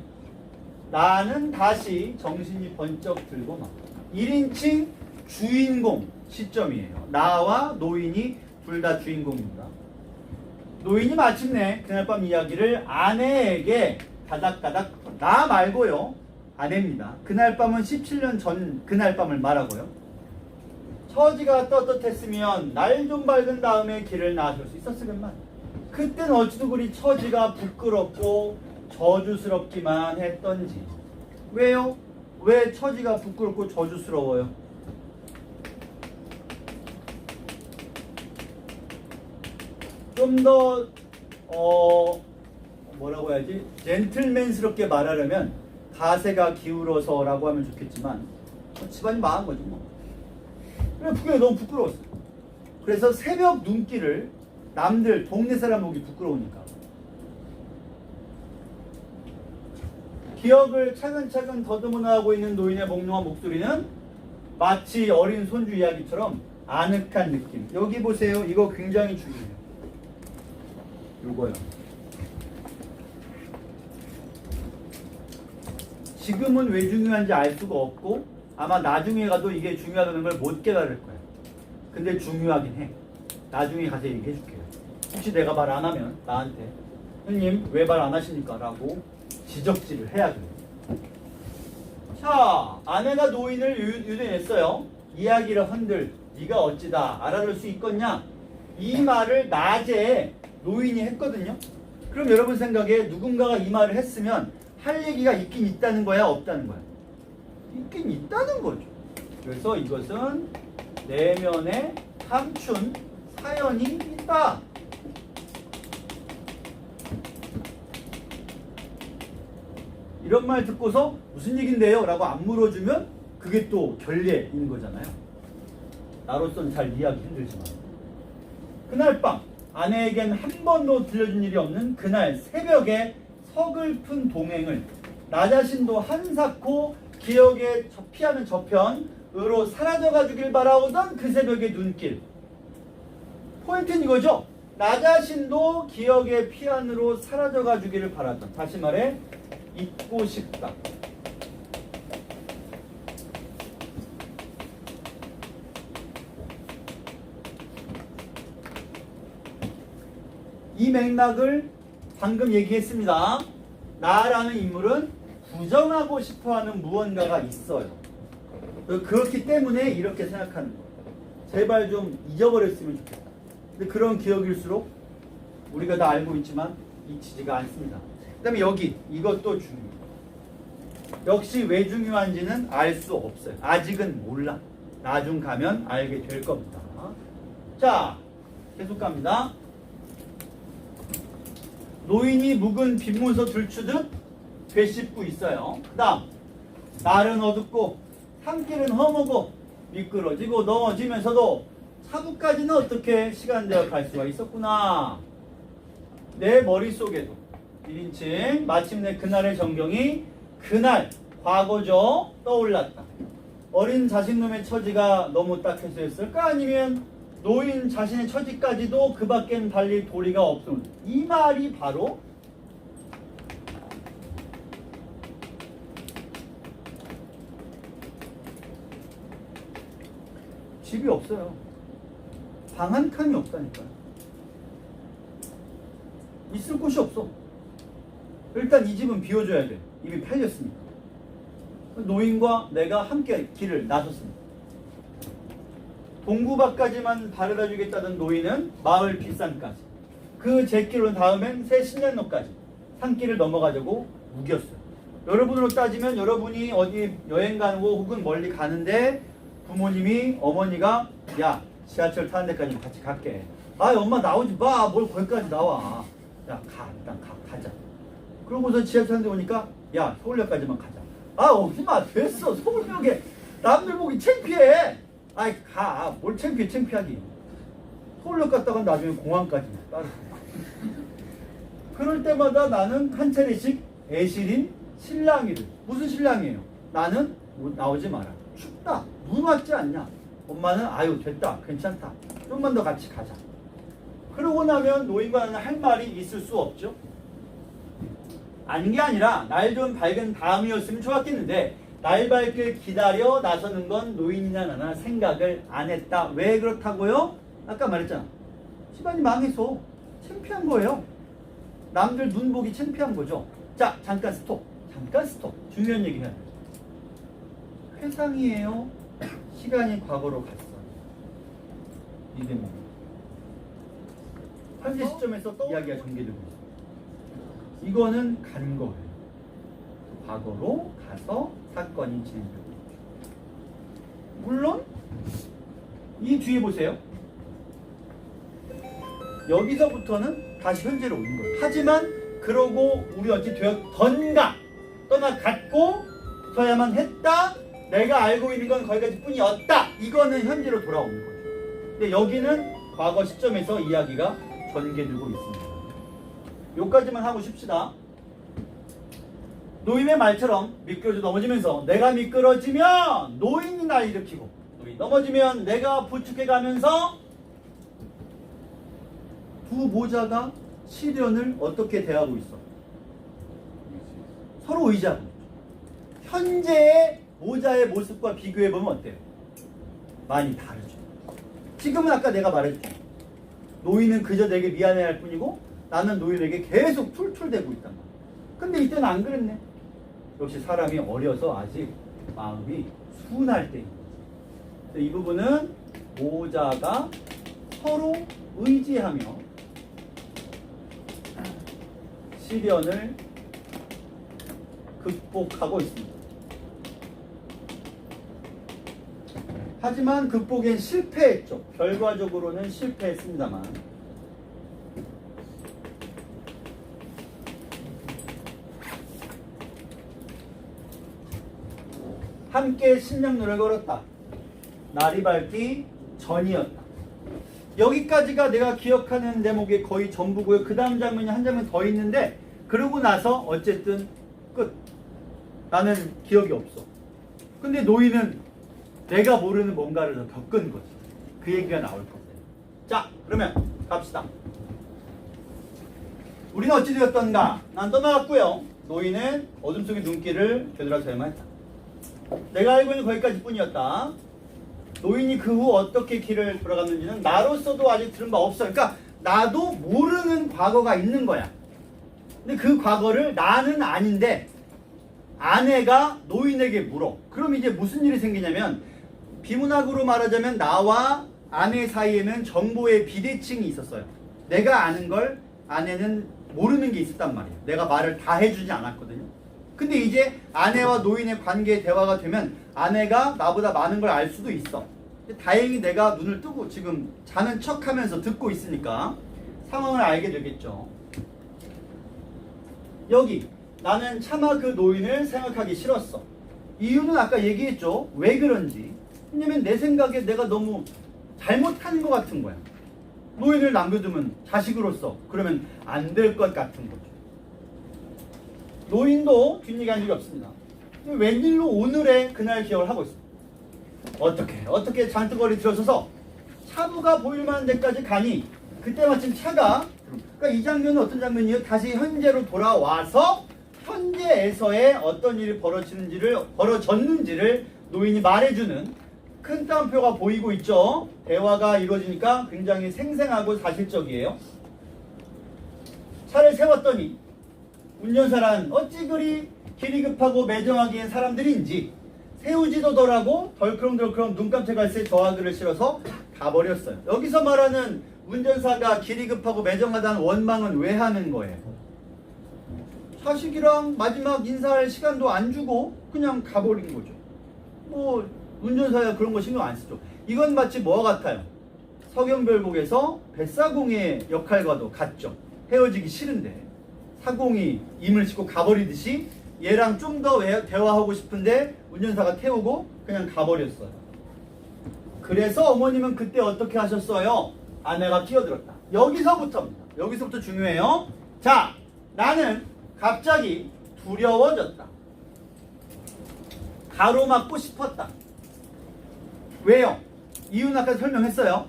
S1: 나는 다시 정신이 번쩍 들고 막 1인칭 주인공 시점이에요. 나와 노인이 둘 다 주인공입니다. 노인이 마침내 그날 밤 이야기를 아내에게 가닥가닥 나 말고요. 아내입니다. 그날 밤은 17년 전 그날 밤을 말하고요. 처지가 떳떳했으면 날 좀 밝은 다음에 길을 나설 수 있었으련만 그땐 어찌도 그리 처지가 부끄럽고 저주스럽기만 했던지. 왜요? 왜 처지가 부끄럽고 저주스러워요? 좀 더 뭐라고 해야지? 젠틀맨스럽게 말하려면 가세가 기울어서라고 하면 좋겠지만 집안이 망한 거지 뭐. 그래, 그게 너무 부끄러웠어. 그래서 새벽 눈길을 남들 동네 사람 보기 부끄러우니까 기억을 차근차근 더듬어 나가고 있는 노인의 몽롱한 목소리는 마치 어린 손주 이야기처럼 아늑한 느낌. 여기 보세요. 이거 굉장히 중요해요. 요거요. 지금은 왜 중요한지 알 수가 없고 아마 나중에 가도 이게 중요하다는 걸 못 깨달을 거야. 근데 중요하긴 해. 나중에 가서 얘기해 줄게요. 혹시 내가 말 안 하면 나한테 형님 왜 말 안 하십니까? 라고 지적질을 해야 돼요. 자, 아내가 노인을 유도했어요. 이야기를 한들 네가 어찌다 알아들 수 있겠냐? 이 말을 낮에 노인이 했거든요. 그럼 여러분 생각에 누군가가 이 말을 했으면 할 얘기가 있긴 있다는 거야? 없다는 거야? 있긴 있다는 거죠. 그래서 이것은 내면에 감춘 사연이 있다. 이런 말 듣고서 무슨 얘긴데요? 라고 안 물어주면 그게 또 결례인 거잖아요. 나로서는 잘 이해하기 힘들지만 그날 밤 아내에겐 한 번도 들려준 일이 없는 그날 새벽에 서글픈 동행을 나 자신도 한사코 기억에 피하는 저편으로 사라져가 주길 바라오던 그 새벽의 눈길. 포인트는 이거죠. 나 자신도 기억의 피안으로 사라져가 주기를 바라던, 다시 말해 잊고 싶다. 이 맥락을 방금 얘기했습니다. 나라는 인물은 부정하고 싶어하는 무언가가 있어요. 그렇기 때문에 이렇게 생각하는 거예요. 제발 좀 잊어버렸으면 좋겠다. 근데 그런 기억일수록 우리가 다 알고 있지만 잊히지가 않습니다. 그 다음에 여기 이것도 중요해요. 역시 왜 중요한지는 알 수 없어요. 아직은 몰라. 나중 가면 알게 될 겁니다. 자, 계속 갑니다. 노인이 묵은 빗문서 들추듯 되씹고 있어요. 그 다음 날은 어둡고 산길은 험하고 미끄러지고 넘어지면서도 사부까지는 어떻게 시간대와 갈 수가 있었구나. 내 머릿속에도 1인칭 마침내 그날의 전경이 그날 과거죠. 떠올랐다. 어린 자식놈의 처지가 너무 딱해서였을까? 아니면 노인 자신의 처지까지도 그 밖엔 달릴 도리가 없음. 이 말이 바로 집이 없어요. 방 한 칸이 없다니까요. 있을 곳이 없어. 일단 이 집은 비워줘야 돼. 이미 팔렸으니까. 노인과 내가 함께 길을 나섰습니다. 동구밭까지만 바래다 주겠다던 노인은 마을 뒷산까지, 그 제길로 다음엔 새 신년로까지 산길을 넘어가자고 우겼어요. 여러분으로 따지면 여러분이 어디 여행 가고 혹은 멀리 가는데 부모님이, 어머니가 야 지하철 타는 데까지 같이 갈게. 아 엄마 나오지 마. 뭘 거기까지 나와. 야 가, 일단 가자. 그러고서 지하철 타는 데 오니까 야 서울역까지만 가자. 아 오지마. 됐어. 서울역에 남들 보기 창피해. 아이 가. 뭘 창피하기. 서울역 갔다가 나중에 공항까지 따로. 그럴 때마다 나는 한 차례씩 애실인 신랑이를. 무슨 신랑이에요? 나는 나오지 마라. 춥다. 눈 왔지 않냐? 엄마는 아유 됐다. 괜찮다. 좀만 더 같이 가자. 그러고 나면 노인과 나는 할 말이 있을 수 없죠. 아닌 게 아니라 날 좀 밝은 다음이었으면 좋았겠는데 날 밝길 기다려 나서는 건 노인이나 나나 생각을 안 했다. 왜 그렇다고요? 아까 말했잖아. 집안이 망해서 창피한 거예요. 남들 눈 보기 창피한 거죠. 자, 잠깐 스톱. 중요한 얘기 해야 돼. 회상이에요. 시간이 과거로 갔어. 이 대목이. 현재 시점에서 이야기가 전개되고 있어요. 이거는 간 거예요. 과거로 가서 사건이 진행되고 있죠. 물론 이 뒤에 보세요. 여기서부터는 다시 현재로 오는 거예요. 하지만 그러고 우리 어찌 되었던가 떠나갔고 서야만 했다. 내가 알고 있는 건 거기까지 뿐이었다. 이거는 현재로 돌아오는 거죠. 근데 여기는 과거 시점에서 이야기가 전개되고 있습니다. 요까지만 하고 쉽시다. 노인의 말처럼 미끄러져 넘어지면서 내가 미끄러지면 노인이 날 일으키고 노인이 넘어지면 내가 부축해가면서 두 모자가 시련을 어떻게 대하고 있어? 서로 의지하고 있죠. 현재의 모자의 모습과 비교해보면 어때요? 많이 다르죠. 지금은 아까 내가 말했죠. 노인은 그저 내게 미안해할 뿐이고 나는 노인에게 계속 툴툴대고 있단 말이야. 근데 이때는 안 그랬네. 역시 사람이 어려서 아직 마음이 순할 때인 거지. 이 부분은 모자가 서로 의지하며 시련을 극복하고 있습니다. 하지만 극복엔 실패했죠. 결과적으로는 실패했습니다만 함께 신명노를 걸었다. 날이 밝기 전이었다. 여기까지가 내가 기억하는 대목의 거의 전부고요. 그 다음 장면이 한 장면 더 있는데 그러고 나서 어쨌든 끝. 나는 기억이 없어. 근데 노인은 내가 모르는 뭔가를 더 겪은 거지. 그 얘기가 나올 거예요. 자, 그러면 갑시다. 우리는 어찌 되었던가? 난 떠나갔고요. 노인은 어둠 속의 눈길을 되돌아서야만 했다. 내가 알고 있는 거기까지 뿐이었다. 노인이 그 후 어떻게 길을 돌아갔는지는 나로서도 아직 들은 바 없어. 그러니까 나도 모르는 과거가 있는 거야. 근데 그 과거를 나는 아닌데 아내가 노인에게 물어. 그럼 이제 무슨 일이 생기냐면 비문학으로 말하자면 나와 아내 사이에는 정보의 비대칭이 있었어요. 내가 아는 걸 아내는 모르는 게 있었단 말이에요. 내가 말을 다 해주지 않았거든요. 근데 이제 아내와 노인의 관계의 대화가 되면 아내가 나보다 많은 걸 알 수도 있어. 다행히 내가 눈을 뜨고 지금 자는 척하면서 듣고 있으니까 상황을 알게 되겠죠. 여기 나는 차마 그 노인을 생각하기 싫었어. 이유는 아까 얘기했죠. 왜 그런지. 왜냐면 내 생각에 내가 너무 잘못하는 것 같은 거야. 노인을 남겨두면 자식으로서 그러면 안 될 것 같은 거죠. 노인도 뒷얘기한 적이 없습니다. 웬일로 오늘의 그날 기억을 하고 있습니다. 어떻게 잔뜩거리 들어서서 차부가 보일 만한 데까지 가니 그때 마침 차가 그러니까 이 장면은 어떤 장면이에요? 다시 현재로 돌아와서 현재에서의 어떤 일이 벌어졌는지를 노인이 말해주는 큰 따옴표가 보이고 있죠. 대화가 이루어지니까 굉장히 생생하고 사실적이에요. 차를 세웠더니 운전사란 어찌 그리 길이 급하고 매정하기엔 사람들인지 세우지도 덜하고 덜크렁덜크렁 눈 깜짝할 새 저하글을 실어서 가버렸어요. 여기서 말하는 운전사가 길이 급하고 매정하다는 원망은 왜 하는 거예요? 자식이랑 마지막 인사할 시간도 안 주고 그냥 가버린 거죠. 뭐 운전사야 그런 거 신경 안 쓰죠. 이건 마치 뭐와 같아요? 서경별곡에서 뱃사공의 역할과도 같죠. 헤어지기 싫은데 사공이 임을 싣고 가버리듯이 얘랑 좀 더 대화하고 싶은데 운전사가 태우고 그냥 가버렸어요. 그래서 어머님은 그때 어떻게 하셨어요? 아내가 끼어들었다. 여기서부터입니다. 여기서부터 중요해요. 자, 나는 갑자기 두려워졌다. 가로막고 싶었다. 왜요? 이유는 아까 설명했어요.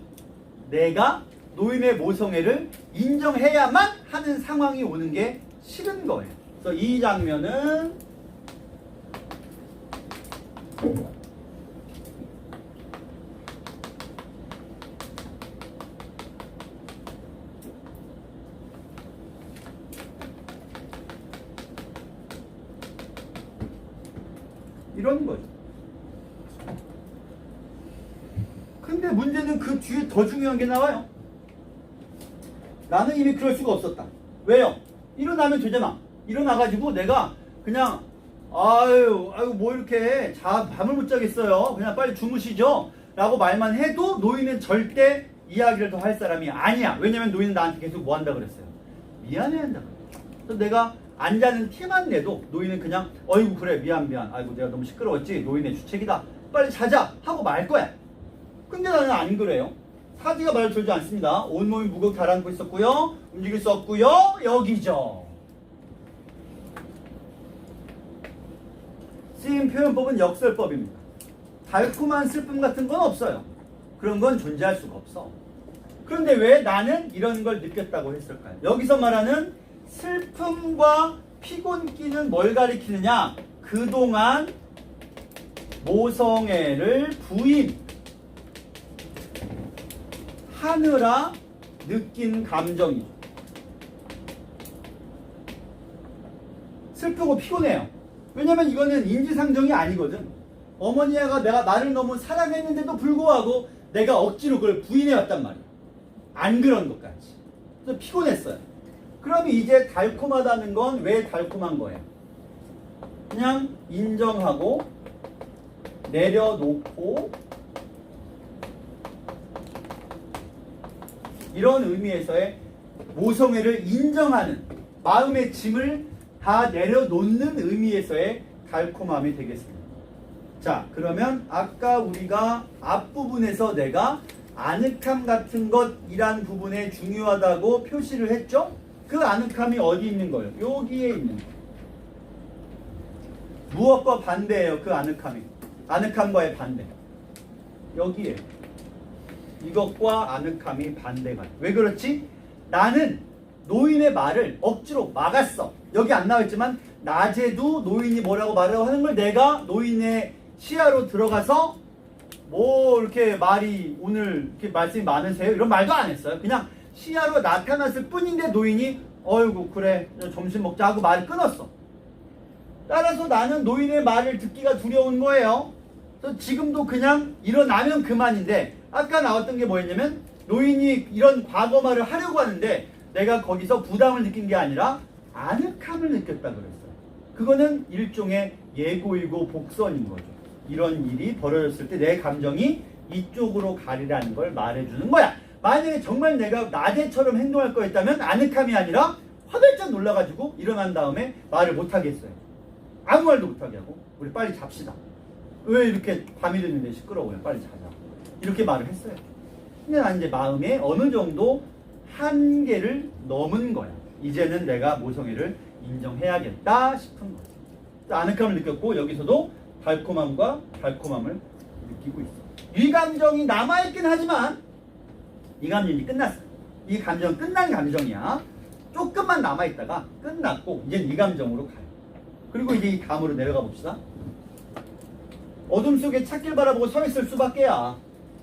S1: 내가 노인의 모성애를 인정해야만 하는 상황이 오는 게 싫은 거예요. 그래서 이 장면은 이런 거죠. 근데 문제는 그 뒤에 더 중요한 게 나와요. 나는 이미 그럴 수가 없었다. 왜요? 일어나면 되잖아. 일어나가지고 내가 그냥 아유 뭐 이렇게 밤을 못 자겠어요. 그냥 빨리 주무시죠. 라고 말만 해도 노인은 절대 이야기를 더 할 사람이 아니야. 왜냐면 노인은 나한테 계속 뭐 한다 그랬어요? 미안해한다 그랬어요. 그래서 내가 안 자는 티만 내도 노인은 그냥 어이구 그래 미안 아이고 내가 너무 시끄러웠지. 노인의 주책이다. 빨리 자자 하고 말 거야. 근데 나는 안 그래요. 사지가 말을 들지 않습니다. 온몸이 무겁게 가라앉고 있었고요. 움직일 수 없고요. 여기죠. 쓰임 표현법은 역설법입니다. 달콤한 슬픔 같은 건 없어요. 그런 건 존재할 수가 없어. 그런데 왜 나는 이런 걸 느꼈다고 했을까요? 여기서 말하는 슬픔과 피곤기는 뭘 가리키느냐? 그동안 모성애를 부인하느라 느낀 감정이죠. 슬프고 피곤해요. 왜냐면 이거는 인지상정이 아니거든. 어머니가 내가 나를 너무 사랑했는데도 불구하고 내가 억지로 그걸 부인해왔단 말이야. 안 그런 것 같이. 그래서 피곤했어요. 그럼 이제 달콤하다는 건 왜 달콤한 거예요? 그냥 인정하고 내려놓고 이런 의미에서의 모성애를 인정하는 마음의 짐을 다 내려놓는 의미에서의 달콤함이 되겠습니다. 자, 그러면 아까 우리가 앞부분에서 내가 아늑함 같은 것이란 부분에 중요하다고 표시를 했죠? 그 아늑함이 어디 있는 거예요? 여기에 있는 거예요. 무엇과 반대예요? 그 아늑함이. 아늑함과의 반대. 여기에. 이것과 아늑함이 반대가. 왜 그렇지? 나는 노인의 말을 억지로 막았어. 여기 안 나와있지만 낮에도 노인이 뭐라고 말하고 하는 걸 내가 노인의 시야로 들어가서 뭐 이렇게 말이 오늘 이렇게 말씀이 많으세요? 이런 말도 안 했어요. 그냥 시야로 나타났을 뿐인데 노인이 어이구 그래 점심 먹자 하고 말을 끊었어. 따라서 나는 노인의 말을 듣기가 두려운 거예요. 그래서 지금도 그냥 일어나면 그만인데 아까 나왔던 게 뭐였냐면 노인이 이런 과거 말을 하려고 하는데 내가 거기서 부담을 느낀 게 아니라 아늑함을 느꼈다 그랬어요. 그거는 일종의 예고이고 복선인 거죠. 이런 일이 벌어졌을 때 내 감정이 이쪽으로 가리라는 걸 말해주는 거야. 만약에 정말 내가 낮에처럼 행동할 거였다면 아늑함이 아니라 화들짝 놀라가지고 일어난 다음에 말을 못하게 했어요. 아무 말도 못하게 하고 우리 빨리 잡시다. 왜 이렇게 밤이 됐는데 시끄러워요. 빨리 자자. 이렇게 말을 했어요. 근데 난 이제 마음에 어느 정도 한계를 넘은 거야. 이제는 내가 모성애를 인정해야겠다 싶은 거지. 아늑함을 느꼈고 여기서도 달콤함과 달콤함을 느끼고 있어. 이 감정이 남아있긴 하지만 이 감정이 끝났어. 이 감정은 끝난 감정이야. 조금만 남아있다가 끝났고 이제 이 감정으로 가요. 그리고 이제 이 다음으로 내려가 봅시다. 어둠 속에 찻길 바라보고 서 있을 수밖에야.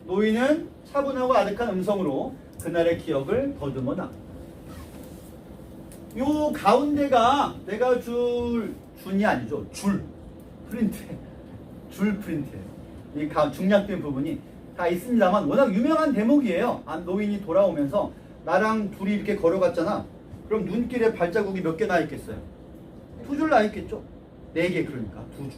S1: 노인은 차분하고 아득한 음성으로 그날의 기억을 더듬어 나. 요 가운데가 내가 준이 아니죠. 줄 프린트예요. 이 중략된 부분이 다 있습니다만 워낙 유명한 대목이에요. 노인이 돌아오면서 나랑 둘이 이렇게 걸어갔잖아. 그럼 눈길에 발자국이 몇 개 나 있겠어요? 2줄 나 있겠죠? 4개 그러니까 2줄.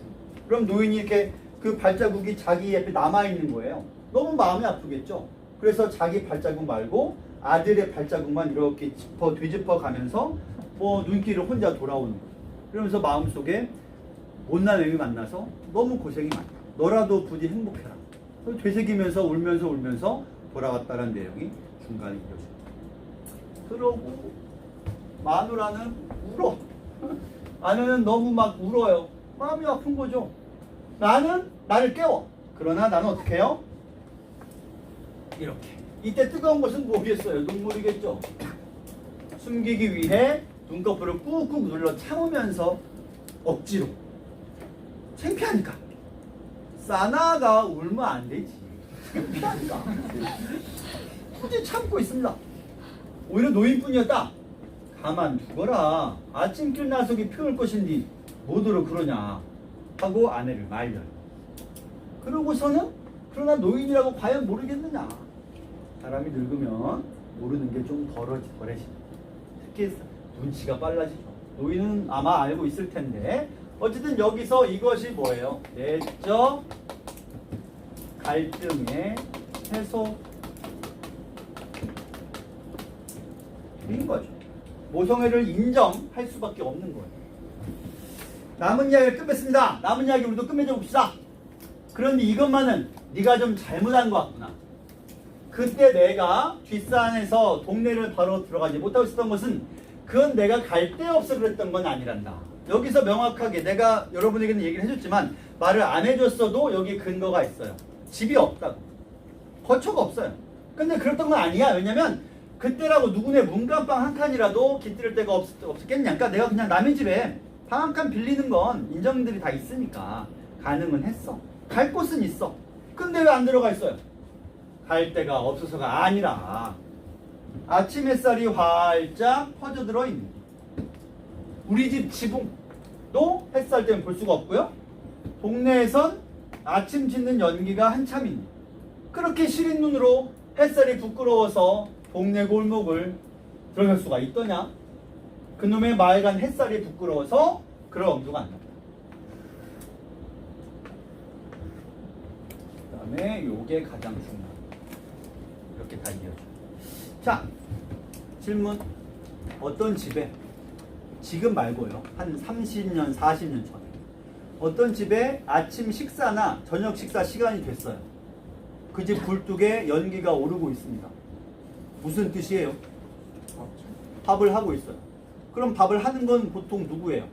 S1: 그럼 노인이 이렇게 그 발자국이 자기 옆에 남아 있는 거예요. 너무 마음이 아프겠죠? 그래서 자기 발자국 말고 아들의 발자국만 이렇게 뒤집어 가면서 뭐 눈길을 혼자 돌아오는 거예요. 그러면서 마음속에 못난 애를 만나서 너무 고생이 많다. 너라도 부디 행복해라. 되새기면서 울면서 돌아왔다는 내용이 중간에 이어집니다. 그러고 마누라는 울어. 아내는 너무 막 울어요. 마음이 아픈 거죠. 나를 깨워. 그러나 나는 어떻게 해요? 이렇게. 이때 뜨거운 것은 뭐겠어요? 눈물이겠죠. 숨기기 위해 눈꺼풀을 꾹꾹 눌러 참으면서 억지로. 창피하니까. 사나가 울면 안 되지. 창피하니까. 굳이 참고 있습니다. 오히려 노인뿐이었다. 가만 두거라. 아침길 나속이 피울 것인데 뭐더러 그러냐 하고 아내를 말려요. 그러고서는 그러나 노인이라고 과연 모르겠느냐. 사람이 늙으면 모르는 게 좀 덜해지죠. 특히 눈치가 빨라지죠. 노인은 아마 알고 있을 텐데 어쨌든 여기서 이것이 뭐예요? 내적 갈등의 해소인 거죠. 모성애를 인정할 수밖에 없는 거예요. 남은 이야기를 끝맺습니다. 남은 이야기 우리도 끝맺어 봅시다. 그런데 이것만은 네가 좀 잘못한 것 같구나. 그때 내가 뒷산에서 동네를 바로 들어가지 못하고 있었던 것은 그건 내가 갈 데 없어 그랬던 건 아니란다. 여기서 명확하게 내가 여러분에게는 얘기를 해줬지만 말을 안 해줬어도 여기 근거가 있어요. 집이 없다고. 거처가 없어요. 근데 그랬던 건 아니야. 왜냐면 그때라고 누구네 문간방 한 칸이라도 깃들일 데가 없었겠냐. 그러니까 내가 그냥 남의 집에 방 한 칸 빌리는 건 인정들이 다 있으니까 가능은 했어. 갈 곳은 있어. 근데 왜 안 들어가 있어요? 갈 데가 없어서가 아니라 아침 햇살이 활짝 퍼져들어 있는 우리 집 지붕도 햇살 때문에 볼 수가 없고요. 동네에선 아침 짓는 연기가 한참입니다. 그렇게 시린 눈으로 햇살이 부끄러워서 동네 골목을 들어갈 수가 있더냐? 그놈의 맑은 햇살이 부끄러워서 그럴 엄두가 안 납니다. 그 다음에 요게 가장 중요합니다. 이렇게 다 이어져요. 자, 질문. 어떤 집에 지금 말고요. 한 30년, 40년 전에 어떤 집에 아침 식사나 저녁 식사 시간이 됐어요. 그 집 굴뚝에 연기가 오르고 있습니다. 무슨 뜻이에요? 밥을 하고 있어요. 그럼 밥을 하는 건 보통 누구예요?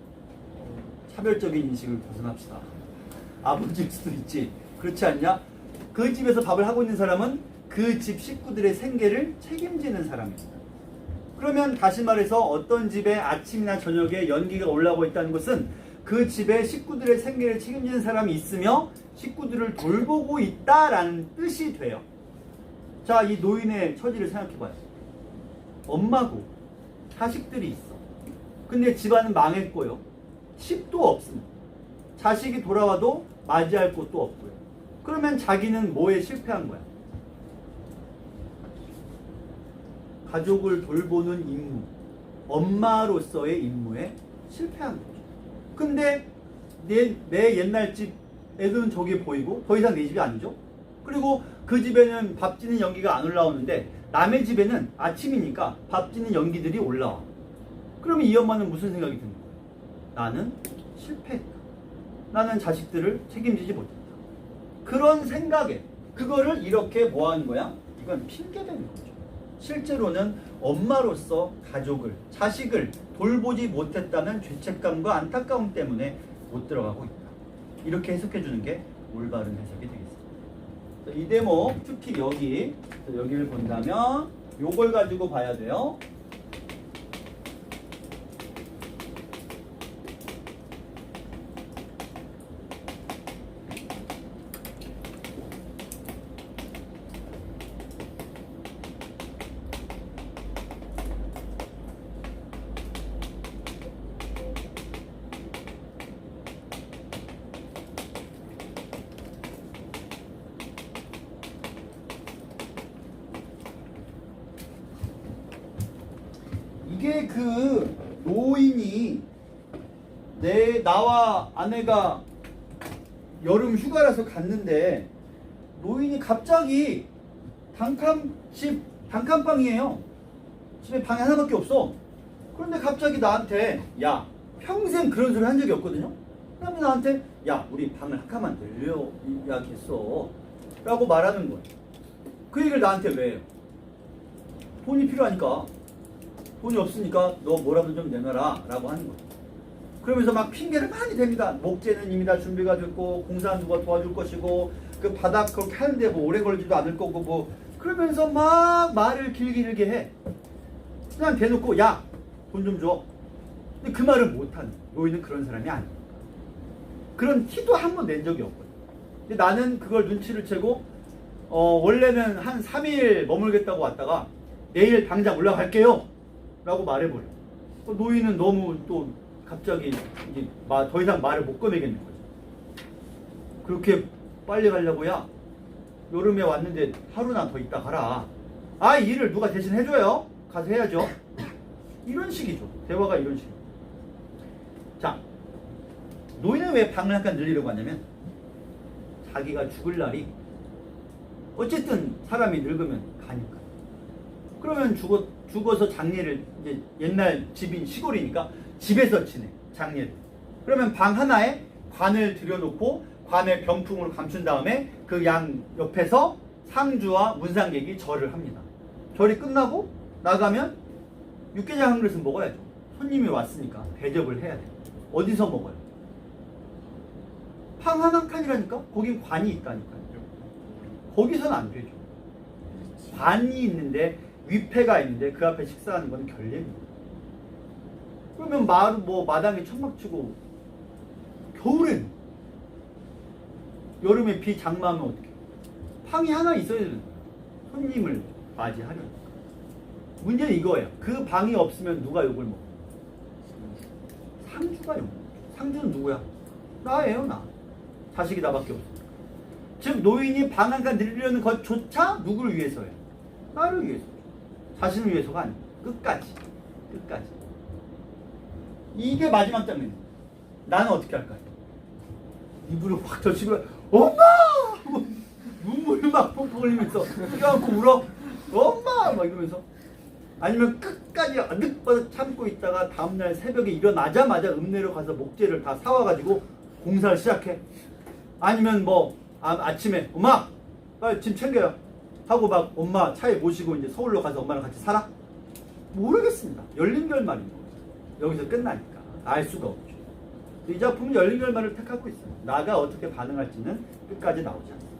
S1: 차별적인 인식을 벗어납시다. 아버지일 수도 있지. 그렇지 않냐? 그 집에서 밥을 하고 있는 사람은 그 집 식구들의 생계를 책임지는 사람입니다. 그러면 다시 말해서 어떤 집에 아침이나 저녁에 연기가 올라오고 있다는 것은 그 집에 식구들의 생계를 책임지는 사람이 있으며 식구들을 돌보고 있다라는 뜻이 돼요. 자, 이 노인의 처지를 생각해봐요. 엄마고 자식들이 있어. 근데 집안은 망했고요. 집도 없습니다. 자식이 돌아와도 맞이할 곳도 없고요. 그러면 자기는 뭐에 실패한 거야? 가족을 돌보는 임무, 엄마로서의 임무에 실패한 거죠. 근데 내 옛날 집 애들은 저기 보이고 더 이상 내 집이 아니죠. 그리고 그 집에는 밥 짓는 연기가 안 올라오는데 남의 집에는 아침이니까 밥 짓는 연기들이 올라와. 그러면 이 엄마는 무슨 생각이 드는 거예요? 나는 실패했다. 나는 자식들을 책임지지 못했다. 그런 생각에 그거를 이렇게 뭐 하는 거야? 이건 핑계대는 거죠. 실제로는 엄마로서 가족을, 자식을 돌보지 못했다는 죄책감과 안타까움 때문에 못 들어가고 있다. 이렇게 해석해 주는 게 올바른 해석이 되겠습니다. 이 대목, 특히 여기를 본다면 요걸 가지고 봐야 돼요. 이게 그 노인이 나와 아내가 여름 휴가라서 갔는데 노인이 갑자기 단칸방이에요. 집에 방이 하나밖에 없어. 그런데 갑자기 나한테 야, 평생 그런 소리 한 적이 없거든요. 그다음에 나한테 야, 우리 방을 한 칸만 늘려야겠어 라고 말하는 거예요. 그 얘기를 나한테 왜 해요? 돈이 필요하니까. 돈이 없으니까 너 뭐라도 좀 내놔라 라고 하는 거예요. 그러면서 막 핑계를 많이 댑니다. 목재는 이미 다 준비가 됐고 공사는 누가 도와줄 것이고 그 바닥 그렇게 하는데 뭐 오래 걸리지도 않을 거고 뭐 그러면서 막 말을 길게 해. 그냥 대놓고 야, 돈 좀 줘. 근데 그 말을 못하는 노인은 그런 사람이 아니에요. 그런 티도 한 번 낸 적이 없거든요. 근데 나는 그걸 눈치를 채고 원래는 한 3일 머물겠다고 왔다가 내일 당장 올라갈게요 라고 말해버려. 노인은 너무 또 갑자기 이제 더 이상 말을 못 꺼내겠는 거죠. 그렇게 빨리 가려고야? 여름에 왔는데 하루나 더 있다 가라. 아, 이 일을 누가 대신 해줘요? 가서 해야죠. 이런 식이죠. 대화가 이런 식. 자, 노인은 왜 방을 약간 늘리려고 하냐면 자기가 죽을 날이 어쨌든 사람이 늙으면 가니까. 그러면 죽어서 장례를 이제 옛날 집인 시골이니까 집에서 지내 장례를. 그러면 방 하나에 관을 들여놓고 관에 병풍으로 감춘 다음에 그 양 옆에서 상주와 문상객이 절을 합니다. 절이 끝나고 나가면 육개장 한 그릇은 먹어야죠. 손님이 왔으니까 대접을 해야 돼요. 어디서 먹어요? 방 하나 칸이라니까? 거긴 관이 있다니까요. 거기서는 안 되죠. 관이 있는데 위패가 있는데 그 앞에 식사하는 건 결례입니다. 그러면 마당에 천막 치고 겨울엔 여름에 비 장마하면 어떡해? 방이 하나 있어야 되는 거예요. 손님을 맞이하려니까. 문제는 이거예요. 그 방이 없으면 누가 욕을 먹어? 상주가 욕 먹어. 상주는 누구야? 나예요, 나. 자식이 나밖에 없어. 즉 노인이 방 한 칸 늘리려는 것조차 누구를 위해서예요? 나를 위해서. 자신을 위해서가 아니에요. 끝까지. 이게 마지막 장면. 나는 어떻게 할까요? 이불을 확 젖히고 엄마! 눈물을 막 펑펑 흘리면서 껴안고 울어. 엄마! 막 이러면서. 아니면 끝까지 늦버릇 참고 있다가 다음날 새벽에 일어나자마자 읍내로 가서 목재를 다 사와가지고 공사를 시작해. 아니면 아침에 엄마! 빨리 짐 챙겨요. 하고 막 엄마 차에 모시고 이제 서울로 가서 엄마랑 같이 살아? 모르겠습니다. 열린 결말인 거예요. 여기서 끝나니까. 알 수가 없죠. 이 작품은 열린 결말을 택하고 있어요. 나가 어떻게 반응할지는 끝까지 나오지 않습니다.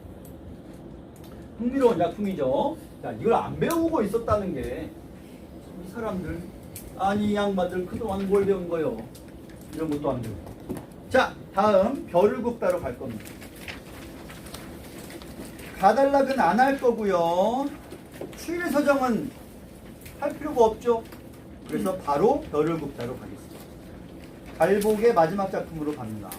S1: 흥미로운 작품이죠. 자, 이걸 안 배우고 있었다는 게 이 사람들, 아니 이 양반들 그동안 뭘 배운 거요? 이런 것도 안 배우고. 자, 다음 별을 굽다로 갈 겁니다. 가달락은 안 할 거고요. 추일 서정은 할 필요가 없죠. 그래서 바로 별을 굽다로 가겠습니다. 갈복의 마지막 작품으로 갑니다.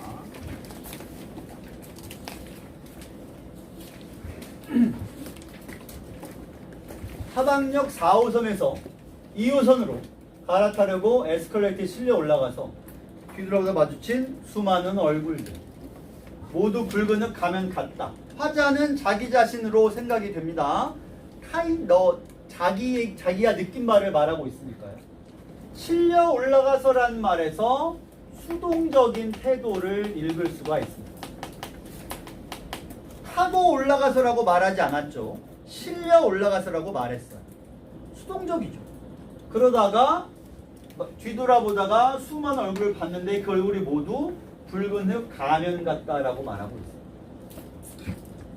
S1: 사당역 4호선에서 2호선으로 갈아타려고 에스컬레이터에 실려 올라가서 뒤돌아보다 마주친 수많은 얼굴들. 모두 붉은 흙 가면 같다. 화자는 자기 자신으로 생각이 됩니다. 자기가 느낀 말을 말하고 있으니까요. 실려 올라가서란 말에서 수동적인 태도를 읽을 수가 있습니다. 타고 올라가서라고 말하지 않았죠. 실려 올라가서라고 말했어요. 수동적이죠. 그러다가 뒤돌아보다가 수많은 얼굴을 봤는데 그 얼굴이 모두 붉은 흙 가면 같다라고 말하고 있어요.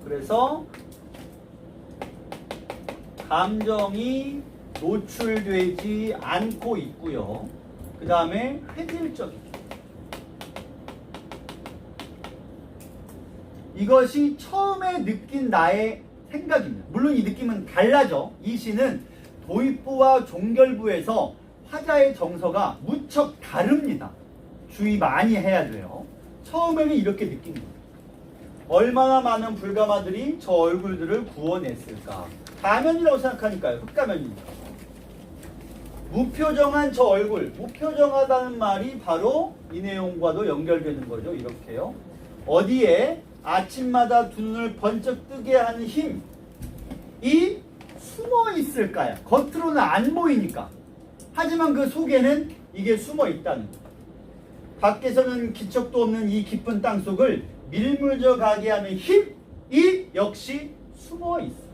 S1: 그래서 감정이 노출되지 않고 있고요. 그 다음에 획일적이죠. 이것이 처음에 느낀 나의 생각입니다. 물론 이 느낌은 달라져. 이 시는 도입부와 종결부에서 화자의 정서가 무척 다릅니다. 주의 많이 해야 돼요. 처음에는 이렇게 느낀 거예요. 얼마나 많은 불가마들이 저 얼굴들을 구워냈을까. 가면이라고 생각하니까요. 흙가면이니까. 무표정한 저 얼굴. 무표정하다는 말이 바로 이 내용과도 연결되는 거죠. 이렇게요. 어디에 아침마다 두 눈을 번쩍 뜨게 하는 힘이 숨어 있을까요? 겉으로는 안 보이니까. 하지만 그 속에는 이게 숨어 있다는 거예요. 밖에서는 기척도 없는 이 깊은 땅 속을 밀물져 가게 하는 힘이 역시 숨어 있어요.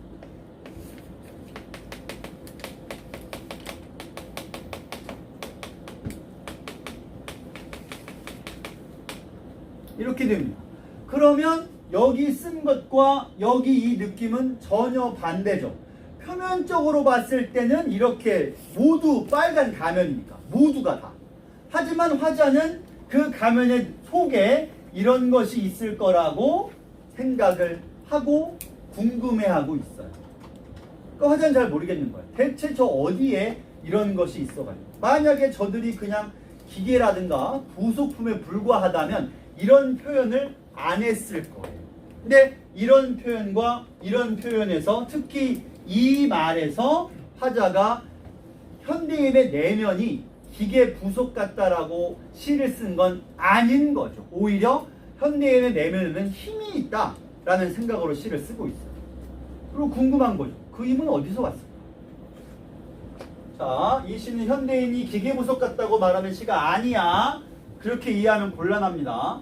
S1: 이렇게 됩니다. 그러면 여기 쓴 것과 여기 이 느낌은 전혀 반대죠. 표면적으로 봤을 때는 이렇게 모두 빨간 가면이니까 모두가 다. 하지만 화자는 그 가면의 속에 이런 것이 있을 거라고 생각을 하고 궁금해하고 있어요. 그러니까 화자는 잘 모르겠는 거예요. 대체 저 어디에 이런 것이 있어가지고. 만약에 저들이 그냥 기계라든가 부속품에 불과하다면 이런 표현을 안 했을 거예요. 근데 이런 표현과 이런 표현에서 특히 이 말에서 화자가 현대인의 내면이 기계 부속 같다라고 시를 쓴 건 아닌 거죠. 오히려 현대인의 내면에는 힘이 있다라는 생각으로 시를 쓰고 있어요. 그리고 궁금한 거죠. 그 힘은 어디서 왔을까? 자, 이 시는 현대인이 기계 부속 같다고 말하는 시가 아니야. 그렇게 이해하면 곤란합니다.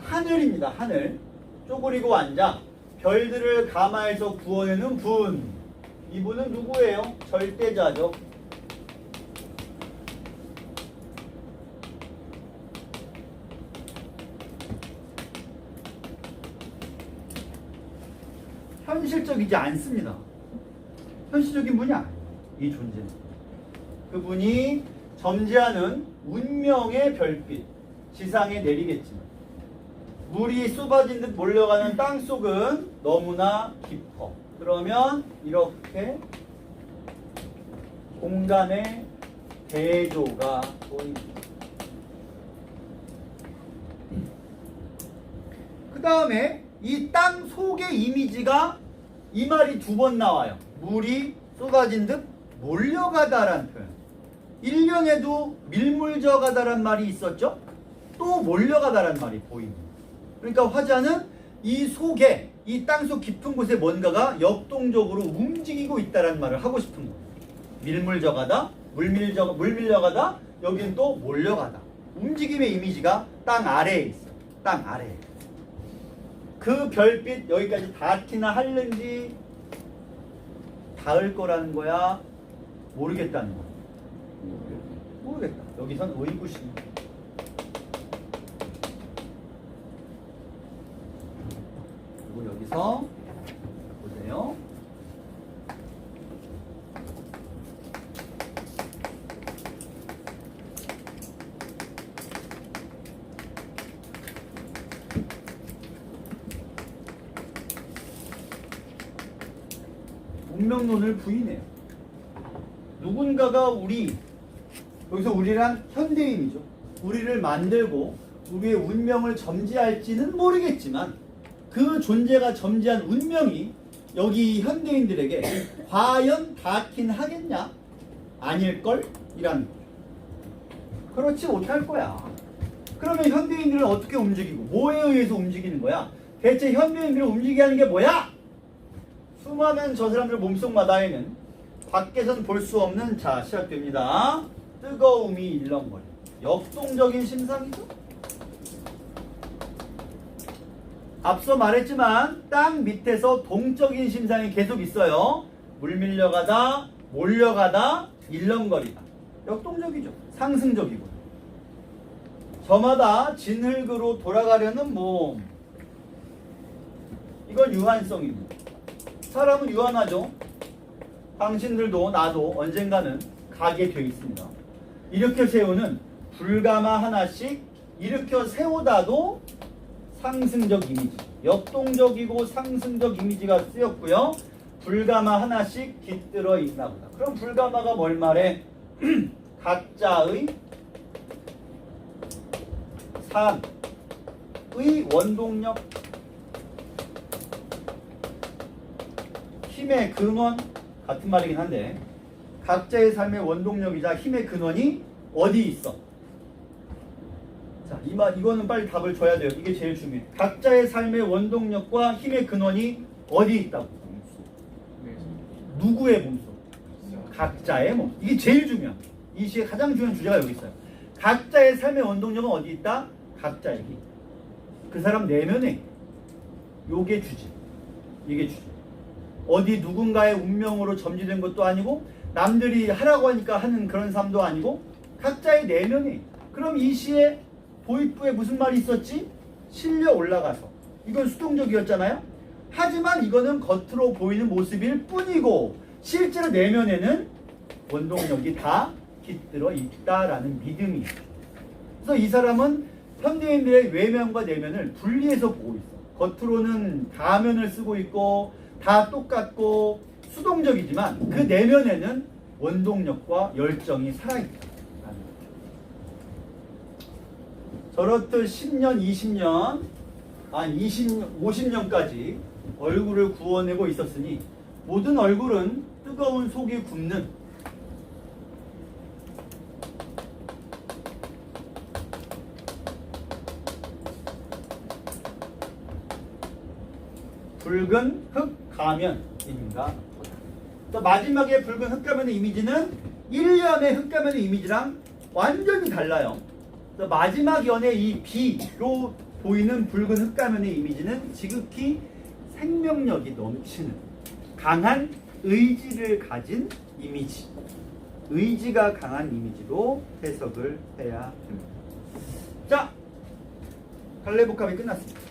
S1: 하늘입니다. 하늘. 쪼그리고 앉아 별들을 감화해서 구워내는 분. 이분은 누구예요? 절대자죠. 현실적이지 않습니다. 현실적인 분이 아니에요. 이 존재는. 그분이 점지하는 운명의 별빛, 지상에 내리겠지만 물이 쏟아진 듯 몰려가는 땅속은 너무나 깊어. 그러면 이렇게 공간의 대조가 보입니다. 그 다음에 이 땅 속의 이미지가 이 말이 두 번 나와요. 물이 쏟아진 듯 몰려가다라는 표현. 1년에도 밀물져 가다란 말이 있었죠. 또 몰려가다란 말이 보입니다. 그러니까 화자는 이 속에, 이 땅속 깊은 곳에 뭔가가 역동적으로 움직이고 있다는 말을 하고 싶은 거예요. 밀물져 가다, 물 밀려 가다, 여긴 또 몰려가다. 움직임의 이미지가 땅 아래에 있어요. 땅 아래에. 그 별빛 여기까지 닿기나 할는지 닿을 거라는 거야? 모르겠다는 거야. 모르겠다. 여기선 의구심입니다. 그리고 여기서 보세요. 운명론을 부인해요. 누군가가 여기서 우리란 현대인이죠. 우리를 만들고 우리의 운명을 점지할지는 모르겠지만 그 존재가 점지한 운명이 여기 현대인들에게 과연 닿긴 하겠냐? 아닐걸? 이라는 거죠. 그렇지 못할 거야. 그러면 현대인들은 어떻게 움직이고 뭐에 의해서 움직이는 거야? 대체 현대인들을 움직이게 하는 게 뭐야? 수많은 저 사람들 몸속마다에는 밖에서는 볼 수 없는, 자, 시작됩니다. 뜨거움이 일렁거려. 역동적인 심상이죠? 앞서 말했지만 땅 밑에서 동적인 심상이 계속 있어요. 물 밀려가다, 몰려가다, 일렁거리다. 역동적이죠. 상승적이고. 저마다 진흙으로 돌아가려는 몸. 이건 유한성입니다. 사람은 유한하죠. 당신들도 나도 언젠가는 가게 되어 있습니다. 일으켜 세우는 불가마 하나씩 일으켜 세우다도 상승적 이미지, 역동적이고 상승적 이미지가 쓰였고요. 불가마 하나씩 깃들어 있나 보다. 그럼 불가마가 뭘 말해? 각자의 삶의 원동력, 힘의 근원, 같은 말이긴 한데 각자의 삶의 원동력이자 힘의 근원이 어디 있어? 자, 이거는 빨리 답을 줘야 돼요. 이게 제일 중요해. 각자의 삶의 원동력과 힘의 근원이 어디 있다고? 누구의 몸속? 각자의 몸. 이게 제일 중요한. 이 시의 가장 중요한 주제가 여기 있어요. 각자의 삶의 원동력은 어디 있다? 각자에게. 그 사람 내면에. 요게 주제. 이게 주제. 어디 누군가의 운명으로 점지된 것도 아니고 남들이 하라고 하니까 하는 그런 삶도 아니고 각자의 내면이. 그럼 이 시에 도입부에 무슨 말이 있었지? 실려 올라가서. 이건 수동적이었잖아요. 하지만 이거는 겉으로 보이는 모습일 뿐이고 실제로 내면에는 원동력이 다 깃들어 있다라는 믿음이에요. 그래서 이 사람은 현대인들의 외면과 내면을 분리해서 보고 있어. 겉으로는 가면을 쓰고 있고 다 똑같고 수동적이지만 그 내면에는 원동력과 열정이 살아있다. 저렇듯 10년, 20년, 50년까지 얼굴을 구워내고 있었으니 모든 얼굴은 뜨거운 속이 굽는 붉은 흑 가면인가 보다. 또 마지막에 붉은 흑 가면의 이미지는 1년의 흑 가면의 이미지랑 완전히 달라요. 또 마지막 연의 이 B로 보이는 붉은 흑 가면의 이미지는 지극히 생명력이 넘치는 강한 의지를 가진 이미지, 의지가 강한 이미지로 해석을 해야 됩니다. 자, 갈래복합이 끝났습니다.